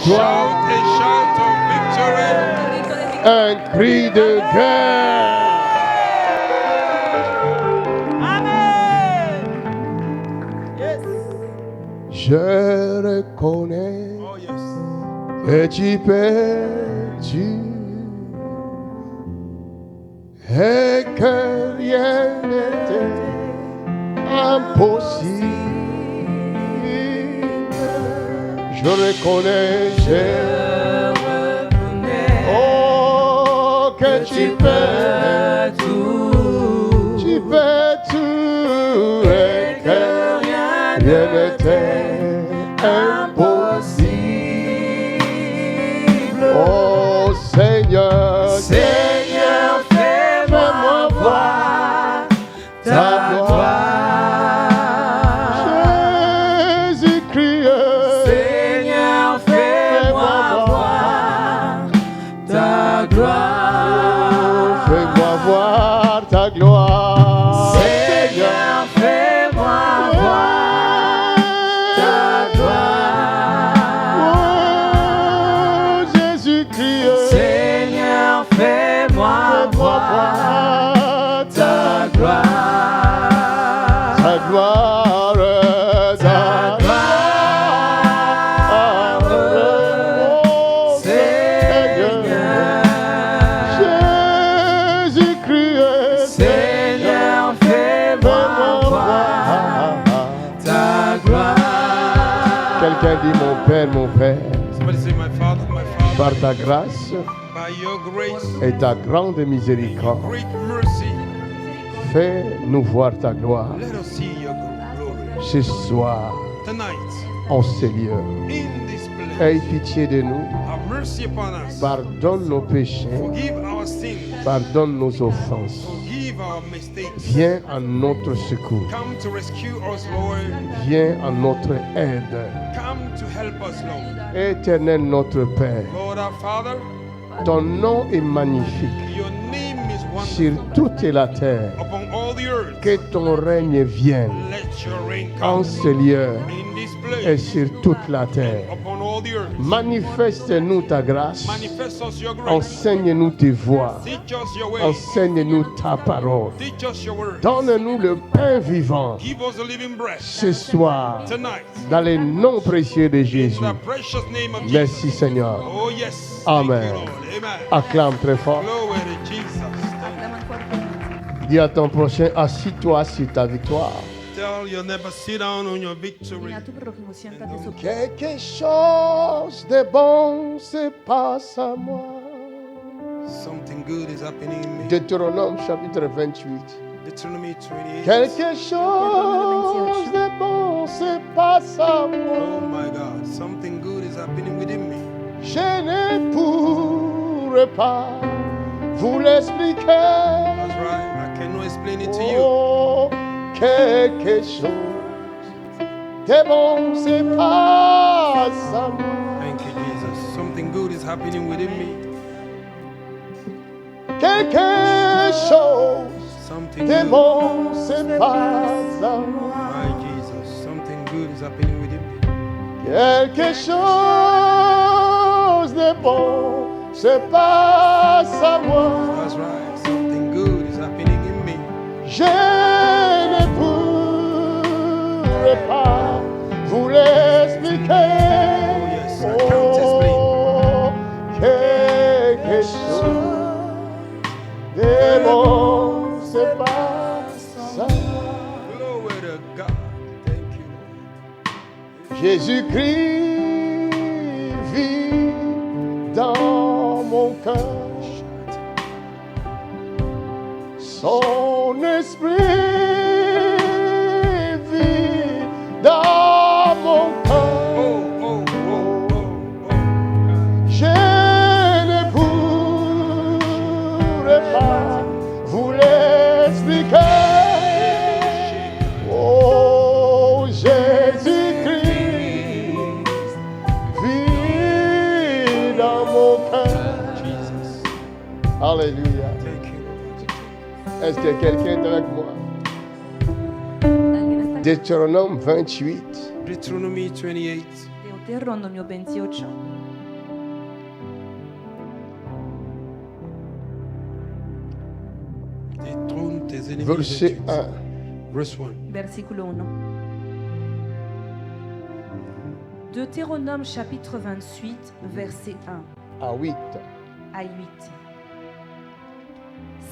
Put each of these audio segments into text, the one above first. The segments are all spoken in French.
victoire. Un cri de guerre. Amen. Yes. Je reconnais que tu peux tuer et que rien n'était impossible. Je reconnais, oh, que tu peux tout, tu peux tout et que rien n'était impossible. Oh Seigneur, Seigneur, fais-moi voir ta gloire. Jésus-Christ, Seigneur, fais-moi voir ta gloire. fais-moi voir ta gloire. Seigneur, fais-moi voir ta gloire. Oh Jésus-Christ, Seigneur, fais-moi voir ta gloire. ta gloire, ta gloire. Oh Seigneur, Jésus-Christ, Seigneur, fais-moi voir ta gloire. quelqu'un dit mon Père, Somebody say, my Father, par ta grâce by your grace, et ta grande miséricorde, great mercy, fais-nous voir ta gloire let us see your glory. ce soir Tonight, en ce lieu. in this place, Aie pitié de nous, have mercy upon us. pardonne nos péchés, Forgive our sins. pardonne nos offenses. Forgive our mistakes. Viens à notre secours, Come to rescue us, Lord. viens à notre aide. Come to help us, Lord. Éternel notre Père, Lord our Father, ton nom est magnifique your name is sur wonderful. toute la terre. Upon all the earth, Que ton règne vienne let your reign en come. ce lieu In this et place, sur toute la terre. upon all the earth, Manifeste-nous ta grâce, manifest us your grace. enseigne-nous tes voies, Teach us your way. enseigne-nous ta parole. Teach us your word. Donne-nous le pain vivant Give us the living bread ce soir, tonight. dans les noms précieux de Jésus. In the precious name of Jesus. Merci Seigneur. Oh yes. Amen. Thank you, Lord. Amen. Acclame très fort. Glory to Jesus. Thank Dis à ton prochain, assis-toi sur ta victoire. you. Tell your neighbor, sit down on your victory. A tu prójimo, siéntate su Quelque chose de bon se passe à moi. Something good is happening in me. Deutéronome chapitre 28. Deuteronomy 28. Quelque chose de bon se passe à Oh moi. my God. Something good is happening within me. Je ne pourrais pas vous l'expliquer. That's right. I cannot explain it to you. Oh, quelque chose de bon se passe à moi. Thank you, Jesus. Something good is happening within me. Quelque chose Something de good. bon se passe à moi. My Jesus. Something good is happening within me. Quelque chose de bon se passe à moi. That's right. Something good is happening in me. Je ne pourrais pas vous l'expliquer. Oh yes. I can't explain. Oh, quelque chose de bon se passe à moi. Glory to God. Thank you, Lord. Jésus-Christ vit dans mon cœur. Son esprit vit dans mon cœur. Oh, oh, oh, oh, oh. Je ne pourrais pas vous l'expliquer. Oh, Jésus-Christ vit dans mon cœur. Jesus. Alléluia. Thank you, Lord. Est-ce que quelqu'un est avec moi? Alguien está aquí. Deutéronome 28. Deuteronomy 28. Deuteronomio 28. les ennemis verset détruits. 1. Verse 1. Versículo 1. Deutéronome chapitre 28, verset 1 à 8. à 8.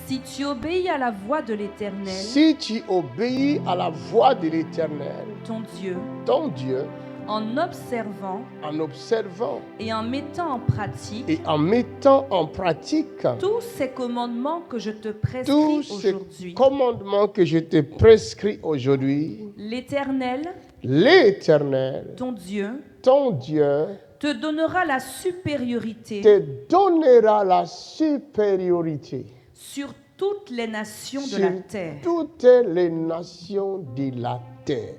Si tu obéis à la voix de l'Éternel, Si tu obéis à la voix de l'Éternel, ton Dieu, ton Dieu, en observant en observant et en mettant en pratique et en mettant en pratique tous ces commandements que je te prescris tous ces aujourd'hui, commandements que je te prescris aujourd'hui, l'Éternel, l'Éternel, ton Dieu, ton Dieu, te donnera la supériorité te donnera la supériorité sur toutes les nations de sur la terre. toutes les nations de la terre.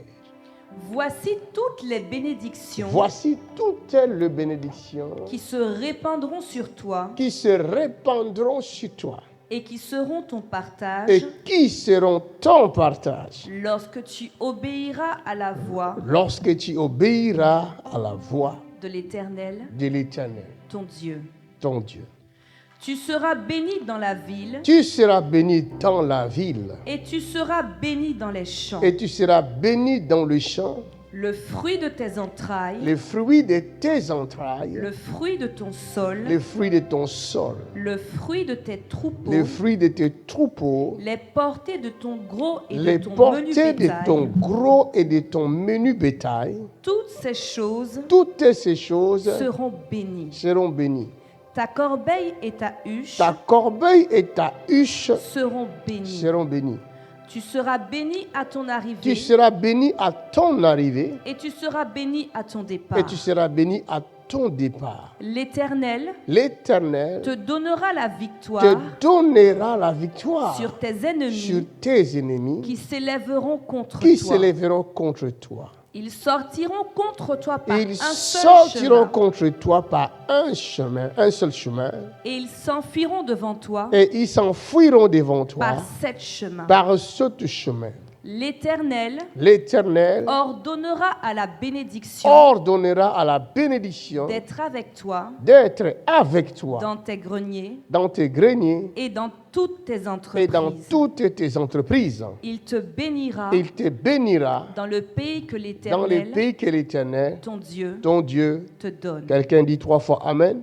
Voici toutes les bénédictions Voici toutes les bénédictions qui se répandront sur toi qui se répandront sur toi et qui seront ton partage et qui seront ton partage lorsque tu obéiras à la voix lorsque tu obéiras à la voix de l'Éternel, de l'Éternel, ton Dieu. ton Dieu. Tu seras béni dans la ville Tu seras béni dans la ville et tu seras béni dans les champs. et tu seras béni dans le champ. Le fruit de tes entrailles, Les fruits de tes entrailles, le fruit de ton sol, les fruits de ton sol, le fruit de tes troupeaux, les fruits de tes troupeaux, les portées de ton gros et les de ton menu portées de bétail. ton gros et de ton menu bétail, Toutes ces choses toutes ces choses seront bénies. seront bénies. Ta corbeille et ta huche Ta corbeille et ta huche seront bénies. seront bénies. Tu seras béni à ton Tu arrivée seras béni à ton arrivée et tu seras béni à ton départ. et tu seras béni à ton départ. L'Éternel L'Éternel te donnera la te victoire donnera la victoire sur tes sur ennemis tes ennemis qui s'élèveront contre qui toi. s'élèveront contre toi. Ils sortiront contre toi par Ils un seul sortiront chemin contre toi par un chemin, un seul chemin, et ils s'enfuiront devant toi et ils s'enfuiront devant toi par 7 chemins. par ce chemin. L'Éternel L'Éternel ordonnera à la bénédiction ordonnera à la bénédiction d'être avec toi d'être avec toi dans tes greniers dans tes greniers et dans toutes tes et entreprises. dans toutes tes entreprises. Il te bénira Il te bénira dans le pays que dans les l'Éternel, pays que l'Éternel, ton Dieu, ton Dieu, te donne. quelqu'un dit 3 fois Amen.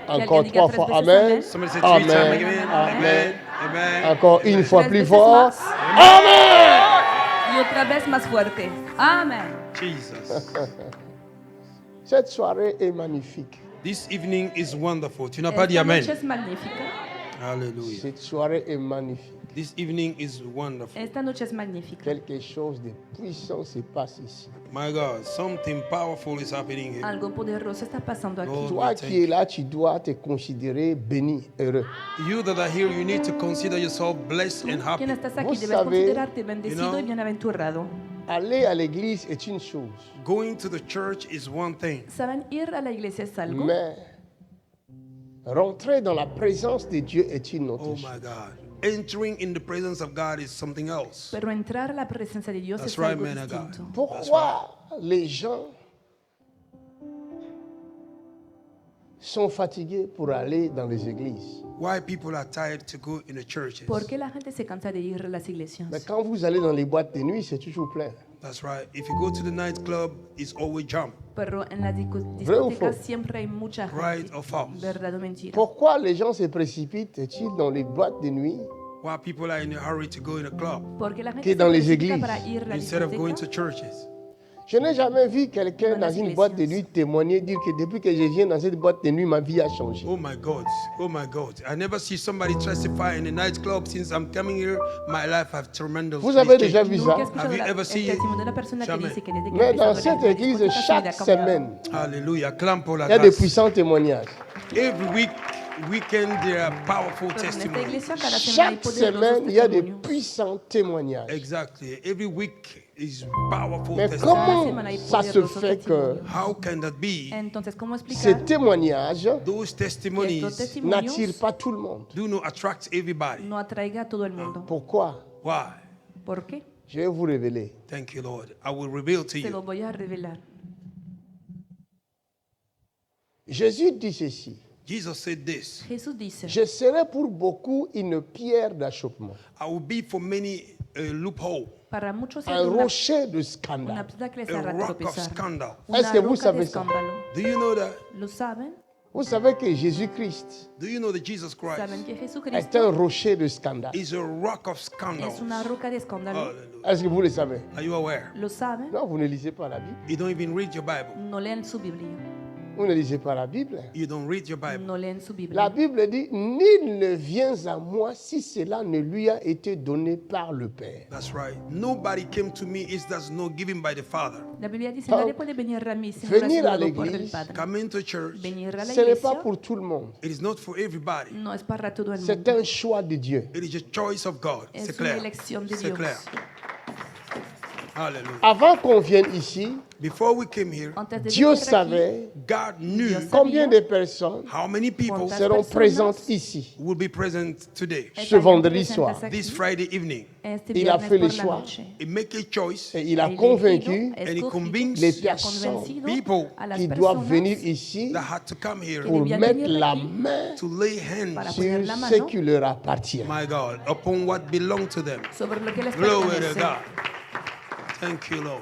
Encore Quelqu'un dit 3 4 fois veces Amen. Amen. Somebody say 3 times. Amen. Amen. Amen. Amen. Amen. Encore une fois 3 plus veces fort. más. Amen. Y otra vez más fuerte. Amen. Jesus. Cette soirée est magnifique. This evening is wonderful. Tu n'as pas dit Esta Amen. noche es magnífica. Hallelujah. Cette soirée est magnifique. This evening is wonderful. Esta noche es magnífica. Quelque chose de puissant se passe ici. My God, something powerful is happening here. Algo poderoso está pasando aquí. Lord, Toi we qui thank es you. là, tu dois te considérer béni, heureux. You that are here, you need to consider yourself blessed and happy. Quien estás aquí Vos debes savez, considerarte bendecido you know, y bienaventurado. Aller à l'église est une chose, Going to the church is one thing, Saben, ir a la iglesia es algo, mais rentrer dans la présence de Dieu est une autre oh chose. my God. Entering in the presence of God is something else. pero entrar a la presencia de Dios That's es right, algo man of God. distinto. Pourquoi les gens sont fatigués pour aller dans les églises? Why people are tired to go in the churches. ¿Por qué la gente se cansa de ir a las iglesias? Mais quand vous allez dans les boîtes de nuit, c'est toujours plein. That's right. If you go to the nightclub, it's always jam. Pero en las ¿Vrai ou discotecas faux? siempre hay mucha gente. Right or false? ¿Verdad o mentira? Pourquoi les gens se précipitent-ils dans les boîtes de nuit Why people are in a hurry to go in a club Porque la gente Que se dans les precipita églises. para ir a la instead of going to discoteca. churches? Je n'ai jamais vu quelqu'un Dans dans les une boîte de iglesias. nuit témoigner, dire que depuis que je viens dans cette boîte de nuit, ma vie a changé. Oh my God. Oh my God. I never see somebody testify in a nightclub since I'm coming here. My life has tremendously Vous avez déjà changed. vu Nunca he ça? escuchado Have you ever el seen it? testimonio de una persona que Jamais. dice que desde que Mais empezó dans a cette la église, discoteca, su vida chaque ha cambiado. semaine, Hallelujah. Clamp pour la il y a de grâce. puissants témoignages. Every weekend there are powerful Pero en esta testimonies. iglesia cada semana hay Chaque poderosos semaine, il y a de testimonios. puissants témoignages. Exactly. Every week is powerful Mais testimonies. comment semana hay ça se poderosos fait que testimonios. How can that be? Entonces, ¿cómo ces explicar témoignages Those que testimonies estos testimonios n'attirent pas tout le monde? do not attract everybody. no atraiga a todo el mundo? Pourquoi? Why? ¿Por qué? Je vais vous révéler. Thank you, Lord. I will reveal to Se lo you. voy a revelar. Jésus dit ceci. Jesus said this, Jesús dice, je serai pour beaucoup une pierre d'achoppement, I will be for many a loophole, para muchos es un una, rocher de una scandale. piedra que les a hará rock of tropezar. scandal. Una Est-ce que vous roca savez de ça? escándalo. Do you know that? ¿Lo saben? Vous savez que Jésus-Christ Do you know that Jesus Christ ¿Saben que est un Jesucristo rocher de scandale? is a rock of scandal? es una roca de escándalo? Hallelujah. Est-ce que vous le savez? Are you aware? ¿Lo saben? Non, vous ne lisez pas la Bible. You don't even read your Bible. No leen su Biblia. Vous ne lisez pas la Bible. You don't read your Bible. No leen su La Biblia. Bible dit, nul ne vient à moi si cela ne lui a été donné par le Père. That's right. Nobody came to me if that's not given by the Father. La Biblia dice, Pa- nadie puede venir a mí si no lo ha venir sido a dado por el l'église, Padre. Come into church. Venir a la Ce n'est pas iglesia pour tout le monde. It is not for everybody. no es para todo el C'est mundo. un choix de Dieu. It is a choice of God. Es C'est una clair. elección de C'est Dios. clair. Hallelujah. Avant qu'on vienne ici, Before we came here, Antes de Dieu venir aquí, savait God knew Dios combien de personnes how many people Cuántas seront personas présentes ici will be present today, ce vendredi soir. presentes this aquí Friday evening. este Il a viernes fait por le la choix. noche. He make a choice. Et il a Ha elegido, convaincu ha and he escogido convinced les y ha personnes convencido people a las qui doivent personas venir ici that had to come here que pour debían mettre venir la aquí main to lay para hands, poner sur la ce mano qui leur appartient. my God, upon what belonged to them. sobre lo que les Glory to pertenece. God. Thank you, Lord.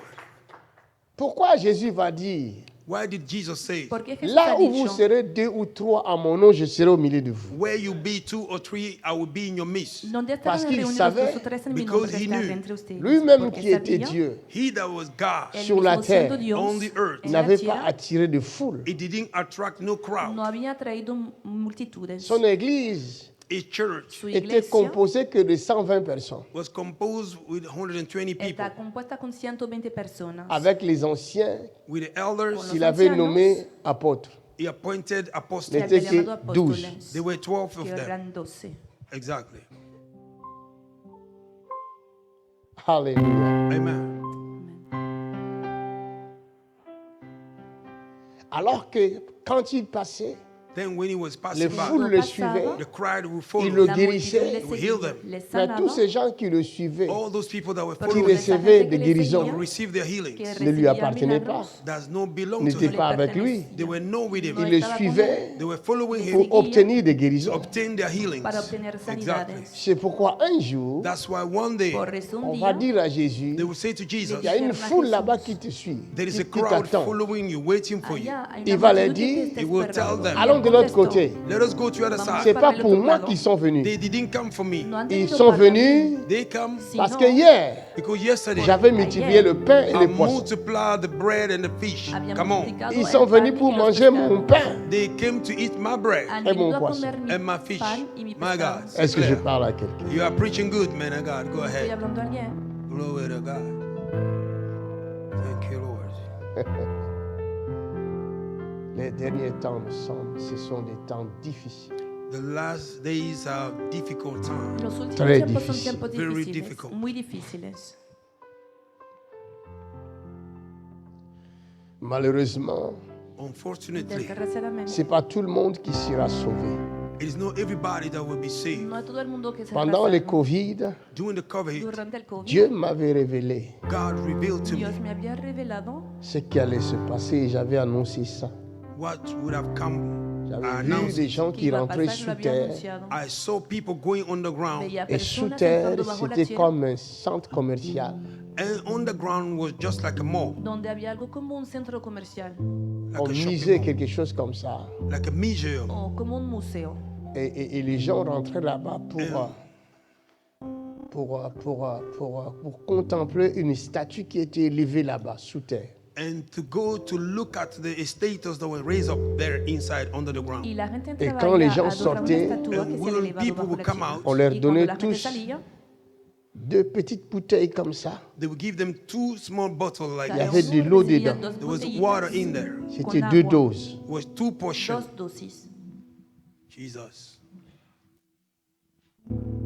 Pourquoi Jésus va dire, Why did Jesus say, Porque Jesús là ha où vous dicho, serez 2 ou 3 à mon nom, je serai au milieu de vous. where you be 2 or 3, I will be in your midst? donde Parce estarán qu'il reunidos savait, 2 o 3 en mi because nombre, he estaré knew, entre ustedes. Lui-même Porque qui était sabía, Dieu He that was God, él sur la mismo siendo terre, Dios, on the earth, en la n'avait pas tierra, attiré de foule. it didn't attract no crowd. no había traído multitudes. Son église A church Su était iglesia composée que de 120 personnes, was composed with 120 people, está compuesta con 120 personas. avec les anciens with the elders. Con qu'il los avait ancianos, nommés apôtres. He appointed Les que apostles. había N'était que llamado 12. apóstoles, There were 12 que of them. eran 12. Exactly. Alléluia. Amen. Alors que quand il passait, Then when he was les passing by, foules le Pasaba, suivaient. the crowd would Il follow. le La guérissait. multitud We les heal seguía, them. les Mais tous sanaba, ces gens qui le suivaient, All those people that were pero qui following esa recevaient gente des que le guérisons, will seguía, receive their que healings. ne lui recibía appartenaient milagros, pas. Does not belong to N'était him. pas avec lui. They were no with him. Il No le estaba con suivait They were following pour him obtenir des to guérisons. obtain their healings. para obtener Exactly. sanidades. C'est pourquoi un jour, That's why one day Por eso un on va día dire à Jésus, they will say to Jesus, il y a une foule là-bas qui te suit, there is a qui crowd t'attend. following you, waiting for you. allá hay Il una va les multitud que dire, te está he will esperando. tell them, allons de l'autre Contestó, côté. Let us go to the other Vamos C'est side. pas para el pour otro moi lado. qu'ils sont venus. They didn't come for me. No han Ils venido sont para mí, venus They come parce sino que hier, because yesterday j'avais multiplié le pain et I les poissons. multiplied the bread and the fish. había Come on. multiplicado Ils el sont pan venus y pour los manger pescados. mon pain They came to eat my bread Han et venido mon a poisson. comer mi and my fish. pan y mi My pescado. God. Est-ce que je Claire, parle à quelqu'un? you are preaching good, man of God. Go Estoy ahead. hablando a alguien. Glory to God. Thank you, Lord. Les derniers temps, me semble, ce sont des temps difficiles. The last days are difficult times. Los últimos Très tiempos son difícil. tiempos Very difíciles, difficult. muy difíciles. Malheureusement, Unfortunately, Desgraciadamente, c'est pas tout le monde qui sera sauvé. it is not everybody that will be saved. no es todo el mundo que se Pendant le salvo. Covid, During the COVID, Durante el COVID, Dieu m'avait révélé God revealed to me Dios me había revelado ce qui allait se passer et j'avais annoncé ça. what would have come. I J'avais vu announced des it. gens que qui iba a rentraient pasar, lo sous había terre. anunciado. I saw people going underground, Veía Et sous personas terre, entrando bajo la c'était tierra, comme un centre commercial. and underground was just like a mall, donde había algo como un centro comercial like On a shopping misait mall, quelque chose comme ça. like a museum. o como un museo. Et les gens rentraient là-bas pour contempler une statue qui était élevée là-bas, sous terre. And to go to look at the statues that were raised up there inside under the ground. Y la gente entraba quand les allá gens a adorar una sortaient, estatua and que se when había elevado people bajo would la come tierra. out, On leur Y donnait cuando la gente tous salía, 2 petites bouteilles comme ça. They would give them 2 small bottles like Il y cada this. avait de uno l'eau recibía dedans. dos There was botellitas, water in there. C'était con 2 agua, doses. It was 2 portions. 2 dosis. Jesus.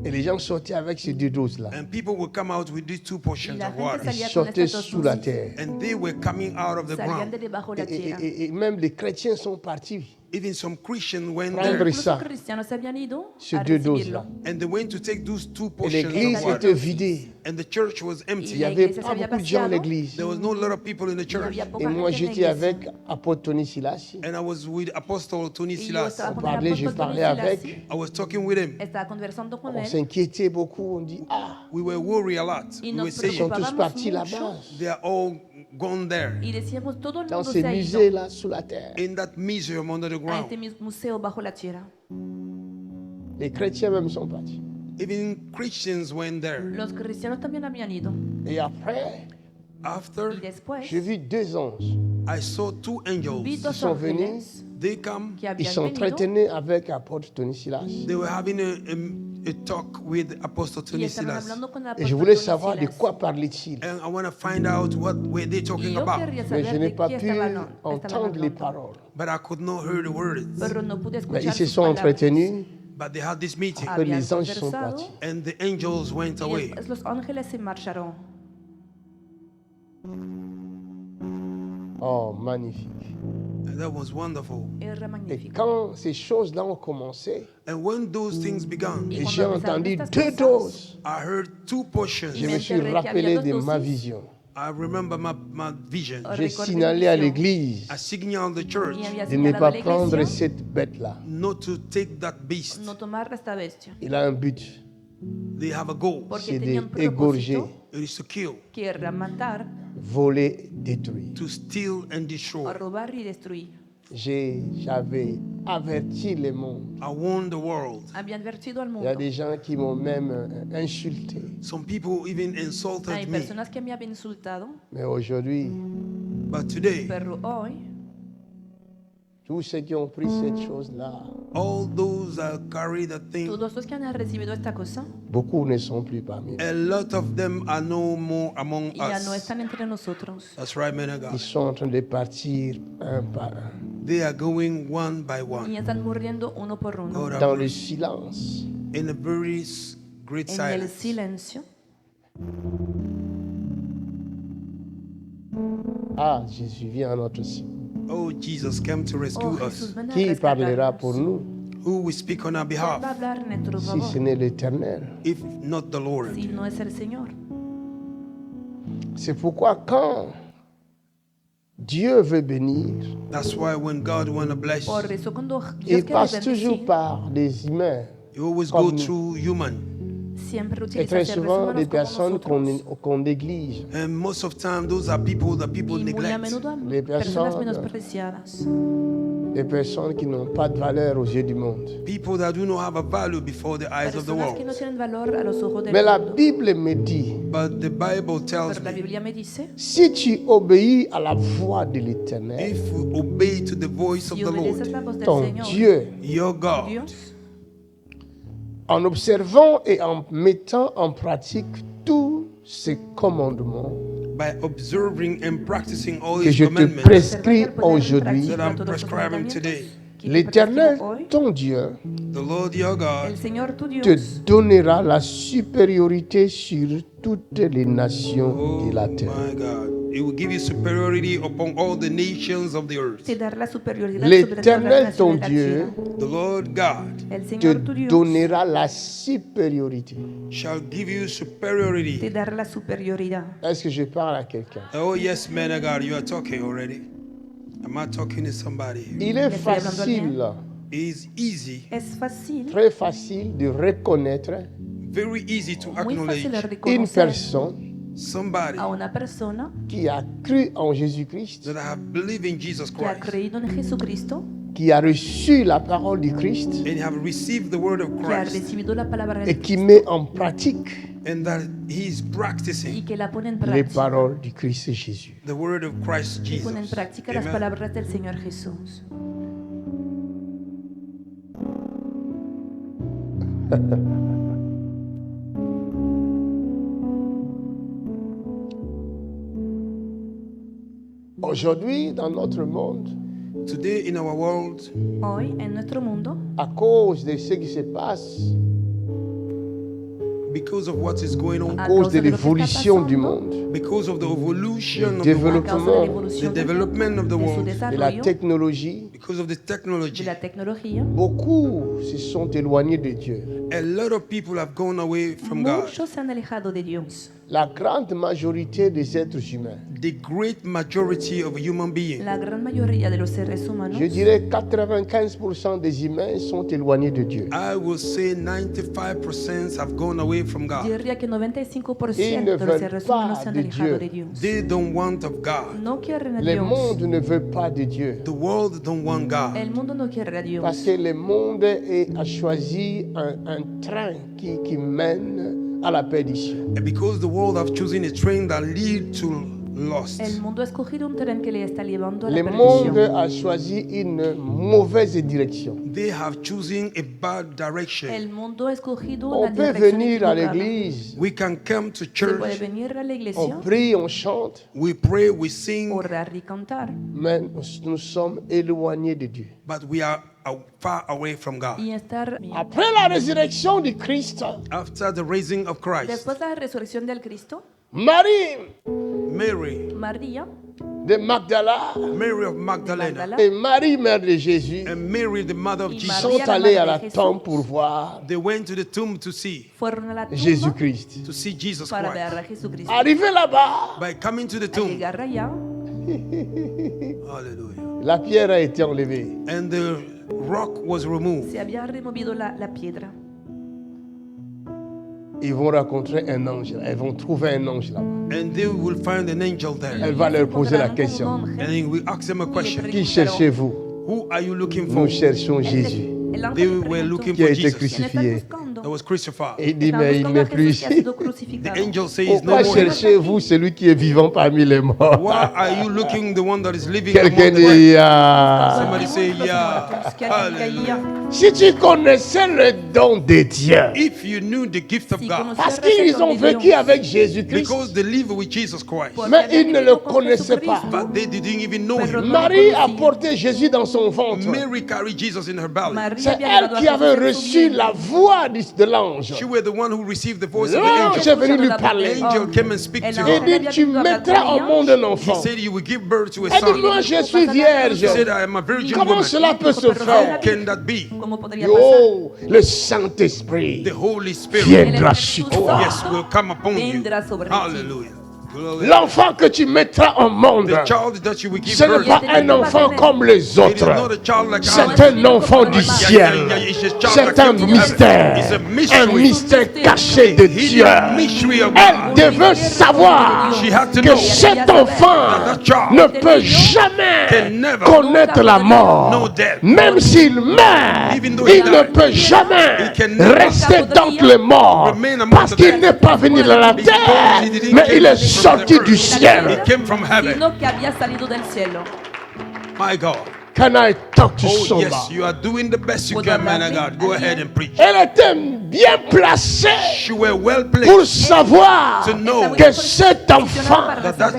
Et les gens sortaient avec ces 2 doses-là. And people would come out with these 2 Y portions la of gente water. Ils salía con sortaient estas sous dos la dosis. terre. And they were coming out of the Salían ground. de debajo de la tierra. Et même les chrétiens sont partis. Even some Christians went Prendre there Incluso ça. cristianos se habían ido Ces a deux recibirlo. doses-là. and they went to take those two Et portions l'église of water. était vidée. And the church was Il empty. n'y avait pas beaucoup de gens à l'église. There was no lot of people in the Y church. había poca Et moi, gente en la j'étais iglesia. avec apôtre Tony Silas. And I was with Apostle Tony Y yo Silas. estaba On con el parlait, je apóstol Tony parlais Silasi. avec. I was talking with him. Estaba conversando con On él s'inquiétait beaucoup. On dit, ah, We were worried a lot. y We nos were ils sont saying, tous preocupábamos partis mucho. là-bas, they are all gone there. Y decíamos, todo el dans mundo ces se ha ido musées-là sous la terre. In that museum under the a ground. este museo bajo la tierra. Les chrétiens même sont partis. Even Christians went there. Los cristianos también habían ido. Et après, After, Y después j'ai vu deux anges. I saw two vi angels. dos sont ángeles They come. que Ils habían venido s'entretenaient avec apôtre Tony Silas. They were having a talk with Apostle y Tony estaban Silas. hablando con el Et je apóstol voulais Tony savoir de Silas. quoi parlait-il. And I want to find out what were they Y talking yo about. querría Mais saber je n'ai de pas qué pu estaban entendre les hablando. paroles. But I could not hear the words. Pero no pude Mais escuchar ils se sus sont palabras. entretenus. But they had this meeting. Après, Habían les anges sont conversado partis. And the angels went y away. después los ángeles se marcharon. Oh, magnifique. And that was wonderful. Era Et magnífico. quand ces choses-là ont commencé, And when those things began, Y et cuando j'ai empezaron entendu estas deux cosas, doses, I heard two portions. je me me suis enterré que rappelé había de dos ma dosis. vision. I remember my vision. J'ai Recordé signalé mi à vision. l'église I signaled the church Y había de ne señalado pas a la prendre iglesia cette bête-là. not to take that beast. no tomar esta bestia. Il a un but, They have a goal. Porque c'est tenía un d'égorger, propósito It is to kill, que era matar, voler, détruire. to steal and a destroy. robar y destruir. J'avais averti le monde. I warned the world. Había advertido al Il y a mundo. des gens qui m'ont même insulté. Some people even Hay insulted me. personas que me habían insultado, Mais aujourd'hui, But today, pero hoy tous ceux qui ont pris cette chose-là, all those that carry that thing, todos los que han recibido esta cosa beaucoup ne sont plus parmi nous. a lot of them are no more among ya no us. están entre nosotros. That's right, man of Ils God. sont en train de partir un par un, They are going one by one. Y están muriendo uno por uno. God have dans le mercy. silence. In a very great En el silence. silencio. Ah, Jésus, viens à notre secours. Oh, Jesus came to rescue Oh, Jesús, us. ven a Qui parlera rescatarnos. pour nous Who will speak on our ¿Quién va a behalf hablar en nuestro si favor? ce n'est l'Éternel? if not the Lord? Si no es el Señor. C'est pourquoi quand Dieu veut bénir, That's why when God want to bless, Por eso cuando Dios il quiere passe toujours bendecir, par des humains. you always Comme go nous. through human. siempre Et utiliza très seres souvent humanos des como personnes nosotros. qu'on néglige. And most of time, those are people that people Y muy a neglect. menudo Les personas personnes- menospreciadas. Des personnes qui n'ont pas de valeur aux yeux du monde. People that do not have a value before the eyes of the Personas que no world. tienen valor a los ojos del Mais la mundo. Bible me dit, But the Bible tells Pero la me, Biblia me dice, si tu obéis à la voix de l'Éternel, if you obey to the voice of si the obedeces Lord, la voz del ton Señor, Dieu, your God, Dios, en observant et en mettant en pratique tous ses commandements by observing and practicing all que His je te commandments prescris observar y poner en aujourd'hui, that práctica I'm todos los prescribing mandamientos today, que te l'Éternel, prescribo hoy, ton Dieu, the Lord your God el Señor tu te Dios donnera la supériorité sur toutes les nations Oh de la terre. my God. It will give you superiority upon all the nations of the earth. te dará la superioridad sobre todas L'Éternel, las ton naciones de la Dieu, tierra. The Lord God El te Señor tu Dios donnera la supériorité. shall give you te superiority. dará la superioridad. Est-ce que je parle à quelqu'un? Oh, yes, man of God, you are talking already. Am I talking to somebody? Il est Le estoy hablando a facile, It's easy, Es fácil, très facile de reconnaître very easy to muy fácil de acknowledge une reconocer personne somebody a una persona qui a cru en Jésus-Christ, that have believed in Jesus que ha Christ creído en Jesucristo, qui a reçu la parole du Christ and have received the word of que ha Christ recibido la palabra et de qui Cristo met en pratique and that he is y practicing que la pone en les práctica. paroles du Christ Jésus. the word of Christ Y pone en Jesus. práctica las Amen. palabras del Señor Jesús. Aujourd'hui, dans notre monde, Today in our world, Hoy, en nuestro mundo, à cause de ce qui se passe, because of what is going on, à cause de l'évolution du monde, because of the evolution du of the world, a causa de développement, l'évolution the development of the de su world, de la desarrollo, technologie. because of the de technology. la tecnología. Beaucoup se sont éloignés de Dieu. A lot of people have gone away from God. Muchos se han alejado de Dios. La grande majorité des êtres humains, The great majority of human beings, La gran mayoría de los seres humanos, je dirais 95% des humains sont éloignés de Dieu. I will say 95% have gone away from God. diría que Y ne 95% de los veulent seres pas humanos se han de alejado Dieu. de Dios. They don't want of God. No quieren a Le Dios. monde ne veut pas de Dieu. The world don't want God. El mundo no quiere a Dios. Parce que le monde a choisi un train qui mène à la perdition. And because the world have chosen a train that lead to lost. El mundo ha escogido un tren que le está llevando a la Le monde perdición. a choisi une mauvaise direction. They have chosen a bad direction. El mundo ha escogido On una peut dirección venir à equivocada. l'église, We can come to Se puede church, venir a la on iglesia, prie, on chante, we pray, we sing, orar y cantar mais nous sommes éloignés de Dieu. but we are far away from God. y estar. Après la résurrection du Christ, After the raising of Christ, Después de la resurrección del Cristo, Marie Mary, María de Magdala Mary of Magdalena, Magdala et Marie, mère de Jésus, and Mary, the mother of Y Jesus, sont María, la allés madre à de la Jesús, tombe pour voir they went to the tomb to see fueron a la tumba Jésus-Christ. to see Jesus para ver Christ. a Jesucristo. Arrivé là-bas, By coming to the Al tomb, llegar allá, hallelujah, la pierre a été enlevée. and the rock was removed. se había removido la piedra. Ils vont rencontrer un ange. Elles vont trouver un ange là-bas. And they will find an angel there. Elle va leur poser la Encontrarán question. con un And ángel then we ask them a y le question. Qui preguntaron, cherchez-vous? Who are you looking for? Nous cherchons Jésus, el ángel They le were preguntó, looking qui a for été Jesus ¿quién están crucifié. buscando? that was crucified. Et il dit, Están mais il buscando n'est a plus Jesús que ha ici. sido The crucificado. angel says, No Pourquoi more. cherchez-vous celui qui est vivant parmi les morts? Why are you looking the one that is living Quelqu'un among the dead? dit, ah. Somebody say, Los yeah. muertos, que alguien diga, Hallelujah. Si tu connaissais le don de Dieu, If you knew the gift of Si God, conocieras parce el qu'ils don ont de vécu Dios, avec Jésus-Christ, because they live with Jesus Christ, porque mais habían ils ne vivido le con connaissaient pas. Jesucristo, but they didn't even know Pero him. no Marie le a conocían. porté Jésus dans son ventre. Mary carried Jesus in her belly. María C'est había elle llevado a qui Jesús avait en su reçu vientre. la voix de l'ange. She was the one who received the voice of L'ange the est venu Escuchando lui la voz parler. del angel. hombre. Came and speak El to ángel her. Il dit, había tu venido a hablar mettras con au ella. monde un He enfant. said, You will give birth to a Elle dit, son. moi je suis vierge. She said, I am a virgin Comment woman. cela peut se How faire? can that be? ¿Cómo podría pasar? Oh, le Saint-Esprit The Holy Spirit, viendra El sur Espíritu toi. yes, will come upon you. vendrá sobre ti. Hallelujah. Glory. L'enfant que tu mettras au monde, The child that you will give ce n'est birth pas to, un enfant comme les it is not autres. a child like C'est ours. un enfant du ciel. C'est un mystère. Un mystère caché de Dieu. Elle devait savoir que cet enfant ne peut jamais connaître la mort. Même s'il meurt, il ne peut jamais rester dans les morts. Parce qu'il n'est pas venu de la terre, mais il est sorti du ciel. It came from heaven. Sino que había salido del cielo. My God. Can I talk to Oh, somebody? yes, you are doing the best you can, man of God. Go ahead and preach. Elle était bien placée You were well pour placed savoir to know que cet enfant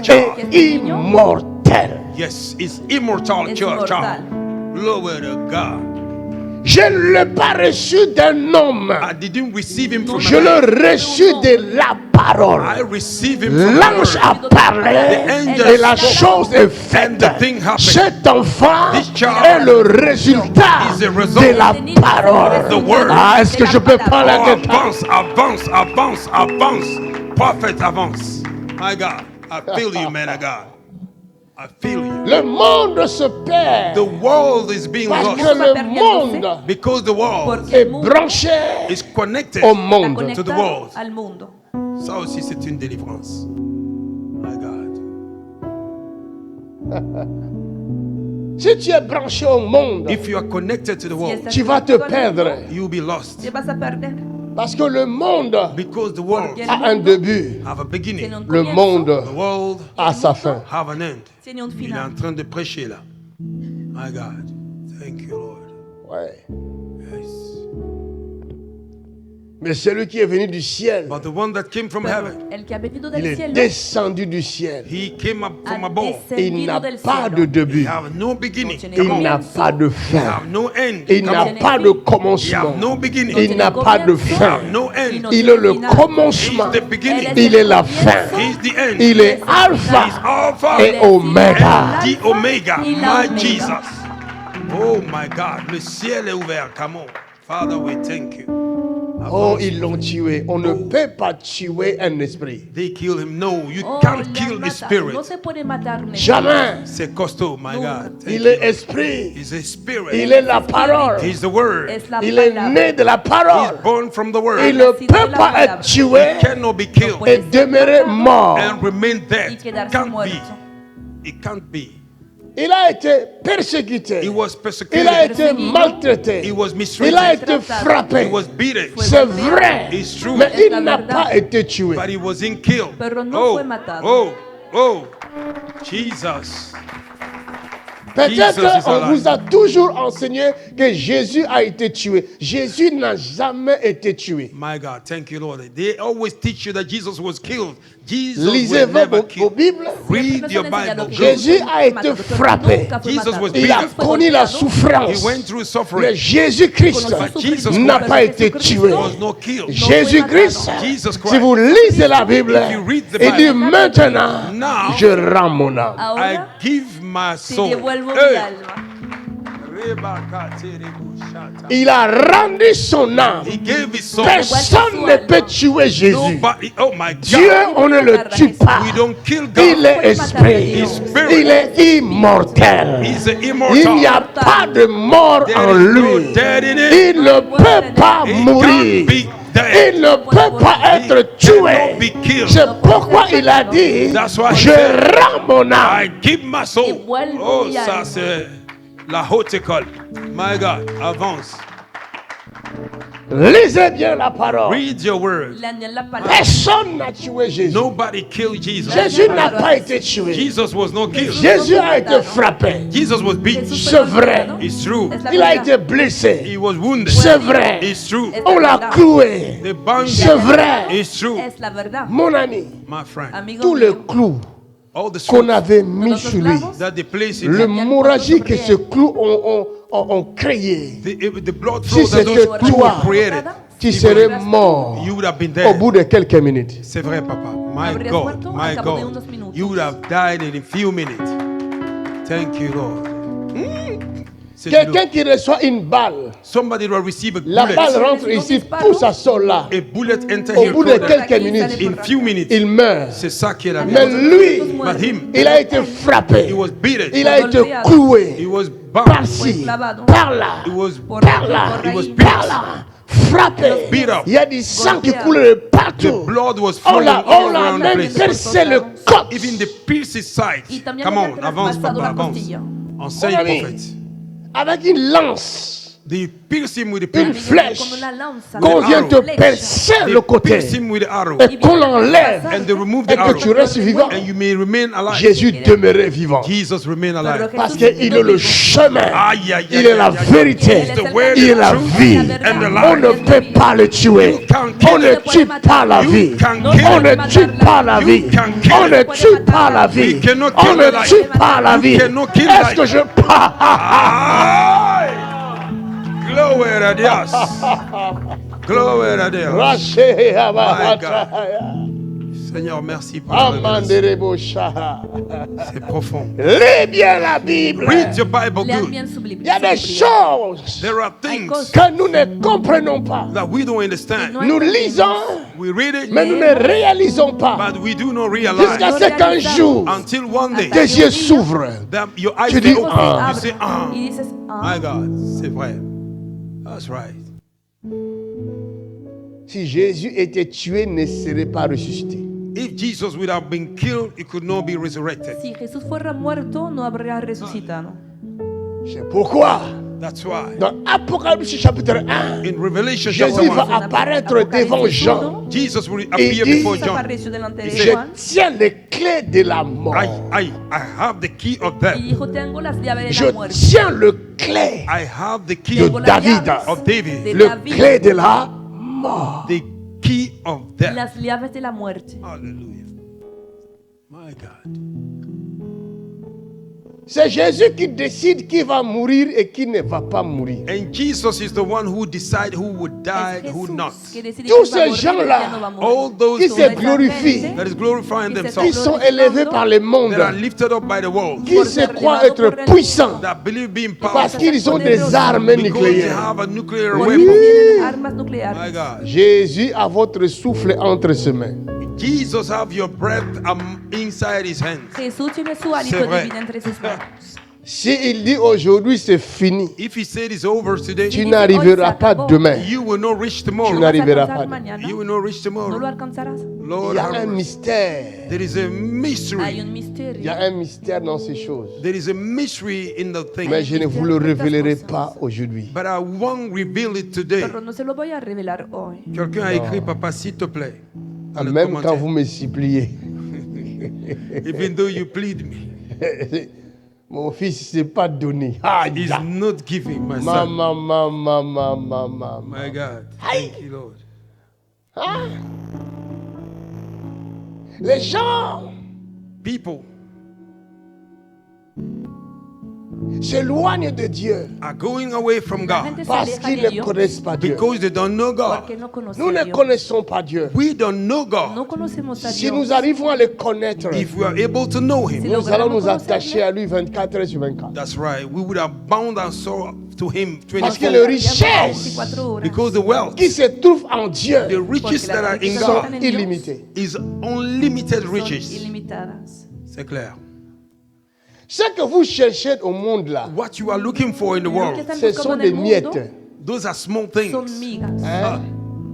est immortel. yes, it's immortal, Es child. mortal. Glory to God. Je ne l'ai pas reçu d'un homme. I didn't receive him from Je a man. l'ai reçu de la parole. I received him from the L'ange a word. parlé et la chose est faite. Cet enfant est le résultat de la parole. Ah, est-ce que je peux parler à Oh, quelqu'un? avance. Prophet, avance. My God, I feel you, man of God. I feel you. Le monde se perd The world is being parce lost que le monde because the world Porque est el mundo branché is connected. au está monde. To the conectado world. al mundo. Ça aussi, c'est une délivrance. My God. Si tu es branché au monde, If you are connected to the Si world, estás tu vas te conectado al mundo, perdre. you'll be lost. te vas a perder. Parce que le monde Because the world Porque a un début. have a Tiene beginning. un Le comienzo, monde The world a sa fin. have an end. tiene un Il est final. en train de prêcher là. My God. Thank you, Lord. Ouais. Yes. Mais celui qui est venu du ciel, But the one that came from heaven, El que ha venido il del est cielo descendu du ciel. he came up from ha above. Il n'a descendido del pas cielo. de He début. have no beginning. No tiene Come Il on. n'a pas de He fin. have no end. Il Come n'a on. pas de He commencement. have no beginning. Il n'a pas de fin. No Y end. no Il tiene est le final. commencement. He's the beginning. Il est la fin. He's the end. Il est He's alpha Alpha et Omega. and the Omega. Y la My Omega. Jesus. Oh my God. Le ciel est ouvert. Come on. Father, we thank you. Oh, ils l'ont tué. On ne peut pas tuer un esprit. They kill him. No, you Oh, can't le kill han the matado. spirit. No se puede matar un Jamais. C'est costaud, my God. Thank Il you. est esprit. He's a spirit. Il est la parole. He's the word. Es la Il est palabra. né de la He's parole. born from the Il word. ne peut pas être tué He cannot be killed et demeurer mort. and remain Y dead. quedarse Can't be. muerto. It can't be. Il a été persécuté. He was Il a persecuted. été maltraité. He was Il a mistreated. été frappé. He was beaten. C'est vrai. It's true. Mais Es il la n'a verdad. pas été tué. But he wasn't killed. Pero no Oh, fue matado. oh, Jesus. Peut-être Jesus is qu'on alive. vous a toujours enseigné que Jésus a été tué. Jésus n'a jamais été tué. My God, thank you, Lord. They always teach you that Jesus was killed. Jesus Lisez was never vos killed. Bibles. Read your Bible. Jésus a été frappé. Jesus was Il a beaten. connu la He souffrance. went through Mais suffering. Jésus-Christ But Jesus n'a Christ pas été tué. was not killed. Jésus-Christ, Jesus Christ. si vous lisez la Bible, If you read the il dit Bible, maintenant, now je rends mon âme. I Ahora give my te soul. devuelvo mi Hey. alma. Il a rendu son âme. He gave his soul. Personne ne peut tuer Jésus. Nobody, oh my Dieu, God. on ne le tue pas. We don't kill Il God. est esprit. Spirit. Il est immortel. He's an Il immortal. n'y a pas de mort There en is no lui. dead in it. Il ne peut pas He mourir. can't be dead. Il ne peut pas être He tué. cannot be killed. C'est pourquoi il a dit, That's why he je said, rends mon I âme. give my soul. Y vuelvo Oh, mi ça alma. c'est la haute école. My God, avance. Lisez bien la parole. Read your word. La palabra. Personne n'a tué Jésus. Nobody killed Jesus. Jésus n'a pas été tué. Jesus was not killed. Jésus a été frappé. Jesus was beaten. Jesús C'est fue vrai. golpeado. It's true. Es la Il a verdad. été blessé. He was wounded. C'est vrai. It's true. Es On la l'a verdad. cloué. They bound C'est him. vrai. It's true. Es la verdad. Mon ami, My friend. Amigo tous les mío, clous All the qu'on swords avait mis Nosotros sur lui, clavos, that they placed in le him, mouragie que ces clous ont créé, the blood Si flow that c'était those two toi, were created, tu serais mort you would have been au dead. bout de quelques minutes. C'est vrai, papa. My Habrías God, muerto my al cabo de God. unos minutos. You would have died in a few minutes. Thank you, Lord. C'est Quelqu'un lourd. qui reçoit une balle, Somebody will receive a la balle bullet. rentre ici, tout ça sort là. A bullet enter Au here. bout de through there. quelques minutes, In few minutes. il meurt. C'est ça qui est la Mais vie. lui, But him, il a été frappé. he was beaten. Il a été He cloué was bound. par-ci, par-là, He was par-là, He was par-là, frappé. beat up. Il y a du sang qui coule de partout. The blood was On flowing l'a all around the même place. percé le côte. Even the pierced side. Y también Come le on, han avance, traspasado papa, la avance. costilla. Enseigne, Mon ami. prophète. Avec une lance, They pierce him with the une pierce. flèche, Con una lanza. qu'on vient te Flecha. percer They le côté pierce him with the arrow. et qu'on l'enlève And they remove et the que tu arrow. restes vivant. And you may remain alive. Jésus demeurait vivant. Jesus remain Pero alive. Parce Jesús qu'il est le chemin, Aïe, aïe, il est la vérité, The word il est is la truth vie. and the On life. ne peut pas le tuer. You can kill On ne it. tue pas la You vie. can On kill ne it. tue pas la You vie. can kill On ne it. tue pas la vie. You cannot On kill ne the life. tue pas la You vie. cannot kill Est-ce life. que je parle? Aïe. Glory à Dios. Glory à Dios. Raché My Abahataya. Seigneur, merci pour la révélation. Amanderebo Shaha. C'est profond. Lis bien la Bible. Read your Bible Lean good. bien su Biblia. Il y a des choses There are things que nous ne comprenons pas. that we don't understand. No Nous lisons, We read it, mais nous ne réalisons pas. but we do not Jusqu'à realize ce qu'un jour, until one day tes yeux s'ouvrent. that your eyes Tu stay dis, open. ah. You say, ah, Y dices, ah, my God, c'est vrai. That's right. Si Jésus était tué, ne serait pas ressuscité. If Jesus would have been killed, he could not be resurrected. si Jesús fuera muerto, no habría resucitado. C'est pourquoi, That's why. dans Apocalypse chapitre 1, In Revelation chapter Jésus va 1, apparaître devant Jean. Jesus will Il appear dit, before Jesús John. apareció delante de Je Juan tiens les clés de la mort. I have the key of death. y dijo, tengo las llaves de Je la muerte. tiens le clé, I have the key de Tengo las David. llaves of David. de le David. clé de la mort. The key of death. Las llaves de la muerte. Hallelujah. My God. C'est Jésus qui décide qui va mourir et qui ne va pas mourir. And Jesus is the one who decides who would die, Es who Jesús not. que decide Tous quién va a ces morir y gens-là, quién no va a morir. All those Qui people se glorifient, that is glorifying Qui se qui themselves, sont élevés par le monde, that are lifted up by the world, qui se croient être puissants that believe being parce powerful, qu'ils ont des armes because they nucléaires. have a nuclear Porque weapon. tienen armas My nucleares. God. Jésus a votre souffle entre ses mains. Jesus have your breath inside his hands. Jesús tiene su hálito C'est vrai. de vida entre sus manos. S'il dit aujourd'hui c'est fini, If he said it's over today, tu n'arriveras pas demain. you will not reach Tu tomorrow. n'arriveras Vas a pas. alcanzar mañana. You will not reach No lo tomorrow. alcanzarás. Il Lord, y a have un mercy. mystère. There is a Hay mystery. un misterio. Il y a un mystère dans ces choses. There is a mystery in the thing. Mais je ne vous le révélerai pas aujourd'hui. But I won't reveal it today. Pero no se lo voy a revelar hoy. Quelqu'un a écrit, papa, s'il te plaît. Dans le Même quand commentaire. vous me suppliez. Even though you plead me, Mon fils, c'est pas donné. Ah, he's ya. not giving, my son. Maman. My God. Thank you, Lord. Les gens People s'éloignent de Dieu are going away from La God gente se parce aleja qu'ils de ne Dios connaissent pas Dieu. because they don't know God. porque no conocen Nous a ne Dios. connaissons pas Dieu. We don't know No God. conocemos a Si Dios. nous arrivons à le connaître, If we are able to know Him, Si nous logramos allons nous conocerle, attacher à lui 24 heures sur 24. that's right. We would have bound our soul to Him Parce que 24 le hours. richesse 24 horas. Because the wealth, qui se trouve en Dieu the riches that are in sont God illimités. is unlimited Son riches. ilimitadas. C'est clair. Ce que vous cherchez au monde là, What you are looking for in the Lo que world, están ce buscando sont en des el mundo miettes. those are small son things. migas. Hein?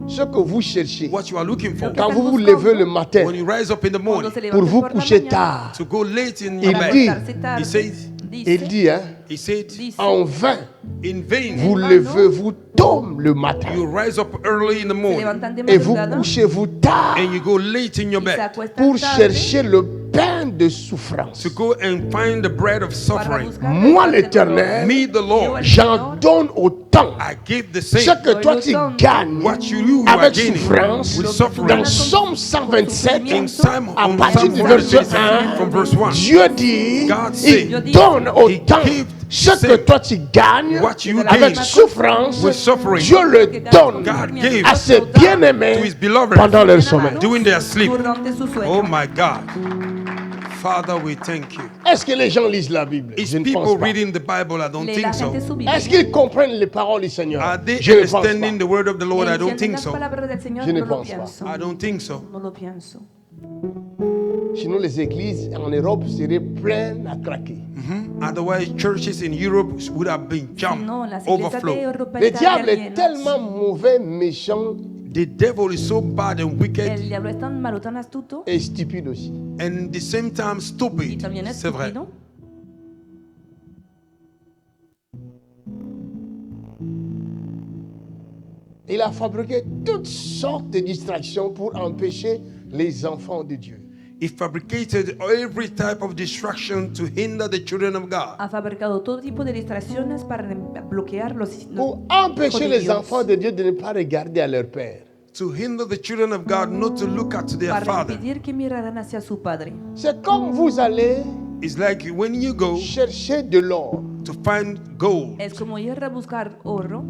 Ce que vous cherchez. What you are looking for. Quand vous vous levez le matin When you rise up in the Cuando morning se pour levanten vous por la coucher mañana, tard, to go late in Il your para dit, bed, acostarse tarde, He says, il dit, hein, He said, dice, en vain, in vain, vous vano, levez vous tôt le matin you rise up early in the se morning levantan de et vous madrugada couchez-vous tard and you go late in your y se bed acuestan pour tarde chercher le pain de souffrance. to go and find the bread of para suffering. buscar Moi, el pan de l'Éternel, Me, the Lord, j'en donne autant. I give the Ce same. que toi tu gagnes What you are avec gaining souffrance, with dans suffering. Psaume 127, In Psalm, à on partir Psalm du verset 127 from verse 1, Dieu dit, God said, il donne autant. gives Ce que same. toi tu gagnes What you avec gain souffrance, with suffering, Dieu le donne God gave à ses to bien-aimés His beloved pendant leur sommeil. during their sleep. durante su sueño. Oh my God. Father, we thank you. Est-ce que les gens lisent la Bible? Is Je ne people pense pas. reading the Bible? I don't Lee la think so. gente su Biblia. Est-ce qu'ils comprennent les paroles du Seigneur? Are they Je ne pense understanding pas. the word of the Lord? I don't Entienden think las so. palabras del Señor, Je ne no lo pense pas. pienso. I don't think so. No lo pienso. Sinon, les églises en Europe seraient pleines à craquer. Otherwise, churches in Europe would have been jumped, No, las iglesias de overflow. Europa Le diable estarían est llenas. tellement mauvais, méchant The devil is so bad and El wicked, diablo es tan malo, tan astuto et stupide aussi. and at the same time y stupid. también C'est vrai. estúpido. Il a fabriqué toutes sortes de distractions pour empêcher les enfants de Dieu. He fabricated every type of distraction to hinder the children of God. Ha fabricado todo tipo de distracciones para bloquear los Pour hijos empêcher de les Dios, enfants de Dieu de ne pas regarder à leur père. To hinder the children of God not to look at their para father. impedir que miraran hacia su padre. C'est comme vous allez It's like when you go chercher de l'or. to find gold, Es como ir a buscar oro.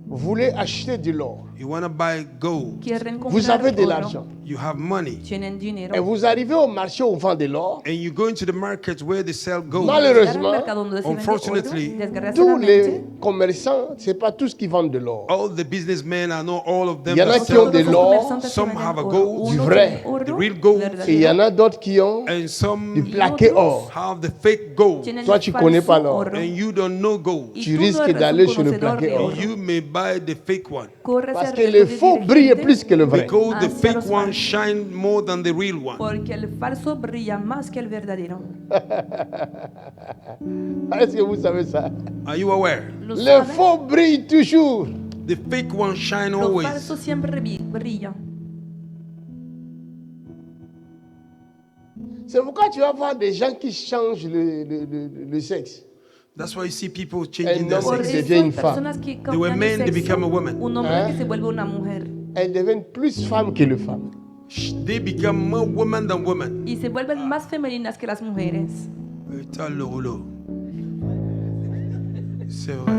Vous voulez acheter de l'or. you want to buy gold, Quieren comprar Vous avez de oro. l'argent. you have money, Tienen dinero. Et vous arrivez au marché où on vend de l'or. and you go into the market where they sell gold. Llegar al Malheureusement, mercado donde se vende unfortunately, oro, tous desgraciadamente, les commerçants, c'est pas tous qui vendent de l'or. All the businessmen, I know all of them Il y en a that qui sell ont de todos los l'or, comerciantes que some venden have a oro. gold, du Unos vrai, tienen oro the real gold, verdadero, Et il y en a d'autres qui ont and some du plaqué or. have the fake gold, tienen Toi, el tu falso connais pas l'or. oro. and you don't know gold. Y Tu tú no risques eres un d'aller chez le conocedor plaqué de or. oro. You may buy the fake one Corres Parce al que riesgo le de faux brille dirigirte plus que le vrai. because the hacia fake los one falsos. shine more than the real one. Porque el falso brilla más que el verdadero. Est-ce que vous savez ça? Are you aware? ¿Lo Le saben? faux brille toujours. The fake one shine Lo always. falso siempre brilla. C'est pourquoi tu vas voir des gens qui changent le sexe. That's why you see people Un changing their homme Por qui sex. devient eso hay une femme. personas que They were cambian men, de they sexo, become a woman. un hombre que se vuelve una mujer Elles deviennent plus femmes que les femmes. They become more women than women. y se vuelven más femeninas que las mujeres. C'est vrai.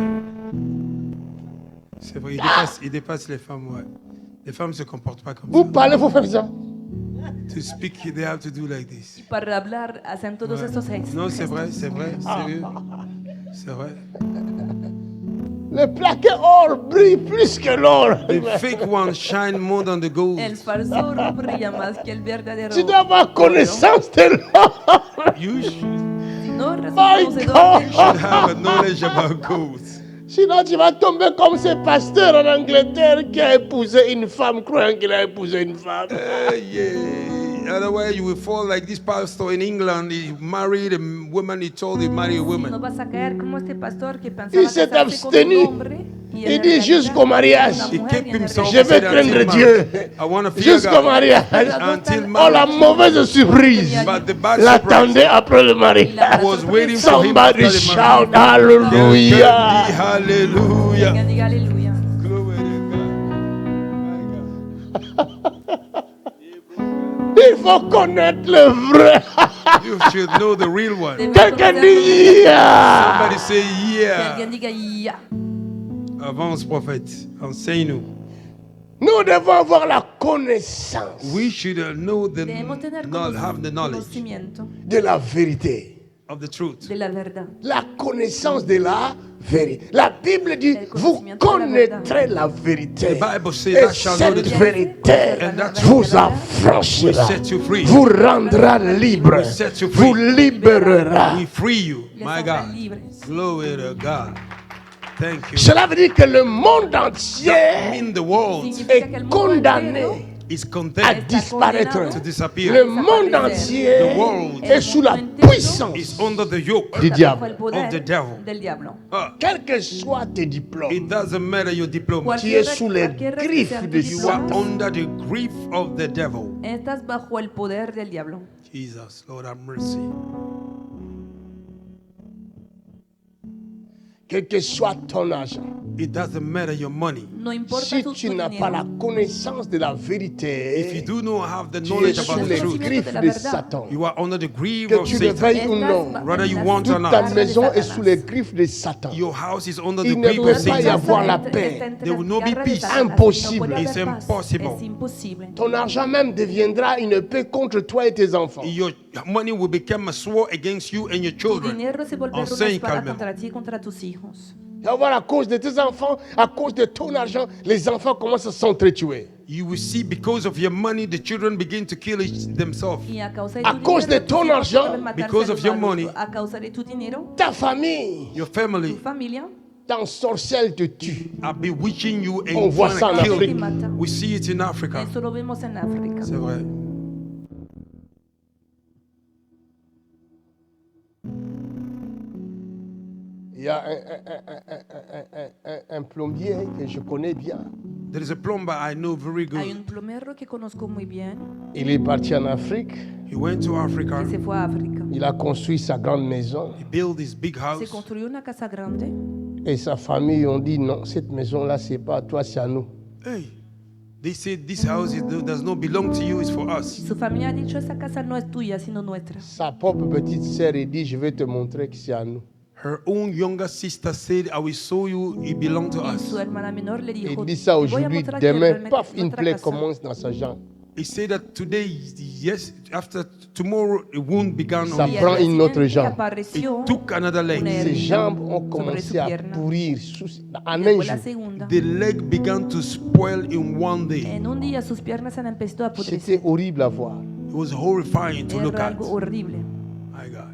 C'est vrai. Il dépasse les femmes, ouais. Les femmes ne se comportent pas comme Vous ça. parlez, vous faites ça. To speak, they have to do like this. Para hablar hacen todos Ouais. estos gestos. Non, c'est vrai, sérieux. C'est vrai. Le plaqué or brille plus que l'or. The fake ones shine more than the gold. El falso oro brilla más que el verdadero. Tu dois avoir connaissance de l'or. You should Si no eres un My conocedor del God. have a knowledge about gold. Sinon, tu vas tomber comme ce pasteur en Angleterre qui a épousé une femme, croyant qu'il a épousé une femme. Yeah. Otherwise, you will fall like this pastor in England. He married a woman. He told he married a no woman. vas a caer como este pastor que pensaba Il s'est casarse con abstenu. un hombre y en Il dit realidad jusqu'au mariage. una He mujer kept y en himself. Je vais said, craindre until Dieu. marriage, I want to fear Jusqu'au God. mariage. Until Oh, la marriage. mauvaise surprise. But the bad L'attendait surprise après le mariage. was waiting for him after Somebody the shout marriage. hallelujah. Hallelujah. Alguien diga aleluya. Glory to God. Il faut connaître le vrai. You should know the real one. Debes Quelqu'un conocer dit yeah. Somebody say, que yeah. alguien diga ya. Avance, prophète. Enseigne-nous. Nous devons avoir la connaissance We should know the Debemos tener have the knowledge conocimiento de la vérité. of the truth. de la verdad. La connaissance de la vérité. La Bible dit, El vous conocimiento de la connaîtrez la vérité. The Bible says, Et thou shalt know the cette truth. vérité And that vous affranchira, will set you free. vous rendra libre, Will set you free. vous libérera. We free you, Les my hará God. libres. Glory to God. Thank you. Cela veut dire que le monde entier In the world Significa que el est mundo condamné entero is à condemned disparaître. to disappear. Le monde entier The world est sous la is puissance under the yoke. du bajo diable. el poder of the devil. del diablo. Quels que soient tes diplômes, It doesn't matter your diploma. tu es sous les Cualquier griffes sea tu de You are Satan. under the grief of the devil. Estás bajo el poder del diablo. Jesus, Lord have mercy. Quel que soit ton argent, It doesn't matter your money. No importa si tu tu n'as pas la dinero. connaissance de la If you vérité, do not have the tu es knowledge sous about the les truth, griffes de Satan. you are under the grief Que of tu le Satan. veuilles ou non, Whether you want or toute ta not, maison est sous les griffes de Satan. your house is under the Il ne grief peut of pas y Satan. avoir la paix. There will not be peace. Impossible. It's impossible. Es imposible. Ton argent même deviendra une paix contre toi et tes enfants. Your money will become a sword against you and your Tu children. dinero se volverá una Enseigne espada calmement. contra ti y contra tus hijos. Tu vas voir à cause de tes enfants, à cause de ton argent, les enfants commencent à s'entretuer. You will see because of your money, the children begin to kill themselves. Y a causa A tu cause de dinero, ton tus hijos argent, pueden matarse because los of your unos a los money, otros. A causa de tu dinero, Ta famille Your family tu familia t'ensorcelle, te tue. are bewitching you and On voit ça en trying to kill Afrique. you. We see it in Africa. Eso lo vemos en África. C'est vrai. Il y a un plombier que je connais bien. There is a plumber I know very Hay good. un plomero que conozco muy bien Il est parti en Afrique. He went to Africa. que se fue a África. Il a construit sa grande maison. He built this big Se house. construyó una casa grande Et sa famille ont dit non, cette maison-là, c'est pas à toi, c'est à nous. Hey, they said this house does not belong to you. It's for y us. su familia ha dicho esa casa no es tuya sino nuestra. Sa propre petite sœur a dit, je vais te montrer que c'est à nous. Her own younger sister said, "I will show you. It belongs to Y us." su hermana menor le dijo, Il dit ça "Te voy a aujourd'hui, mostrar que demain, realmente paf, es une nuestra plaie casa". commence dans sa jambe. He said that today, yes, after tomorrow, a wound began Ça on Y him. al prend día une autre siguiente jambe. apareció It took another leg. una Ses herida jambes ont sobre commencé su à pierna. pourrir en un Después la jour. segunda. The leg began to spoil in one day. En un día sus piernas se han empezado a C'était pudrirse. horrible à voir. It was horrifying to look Era at. algo horrible. My God.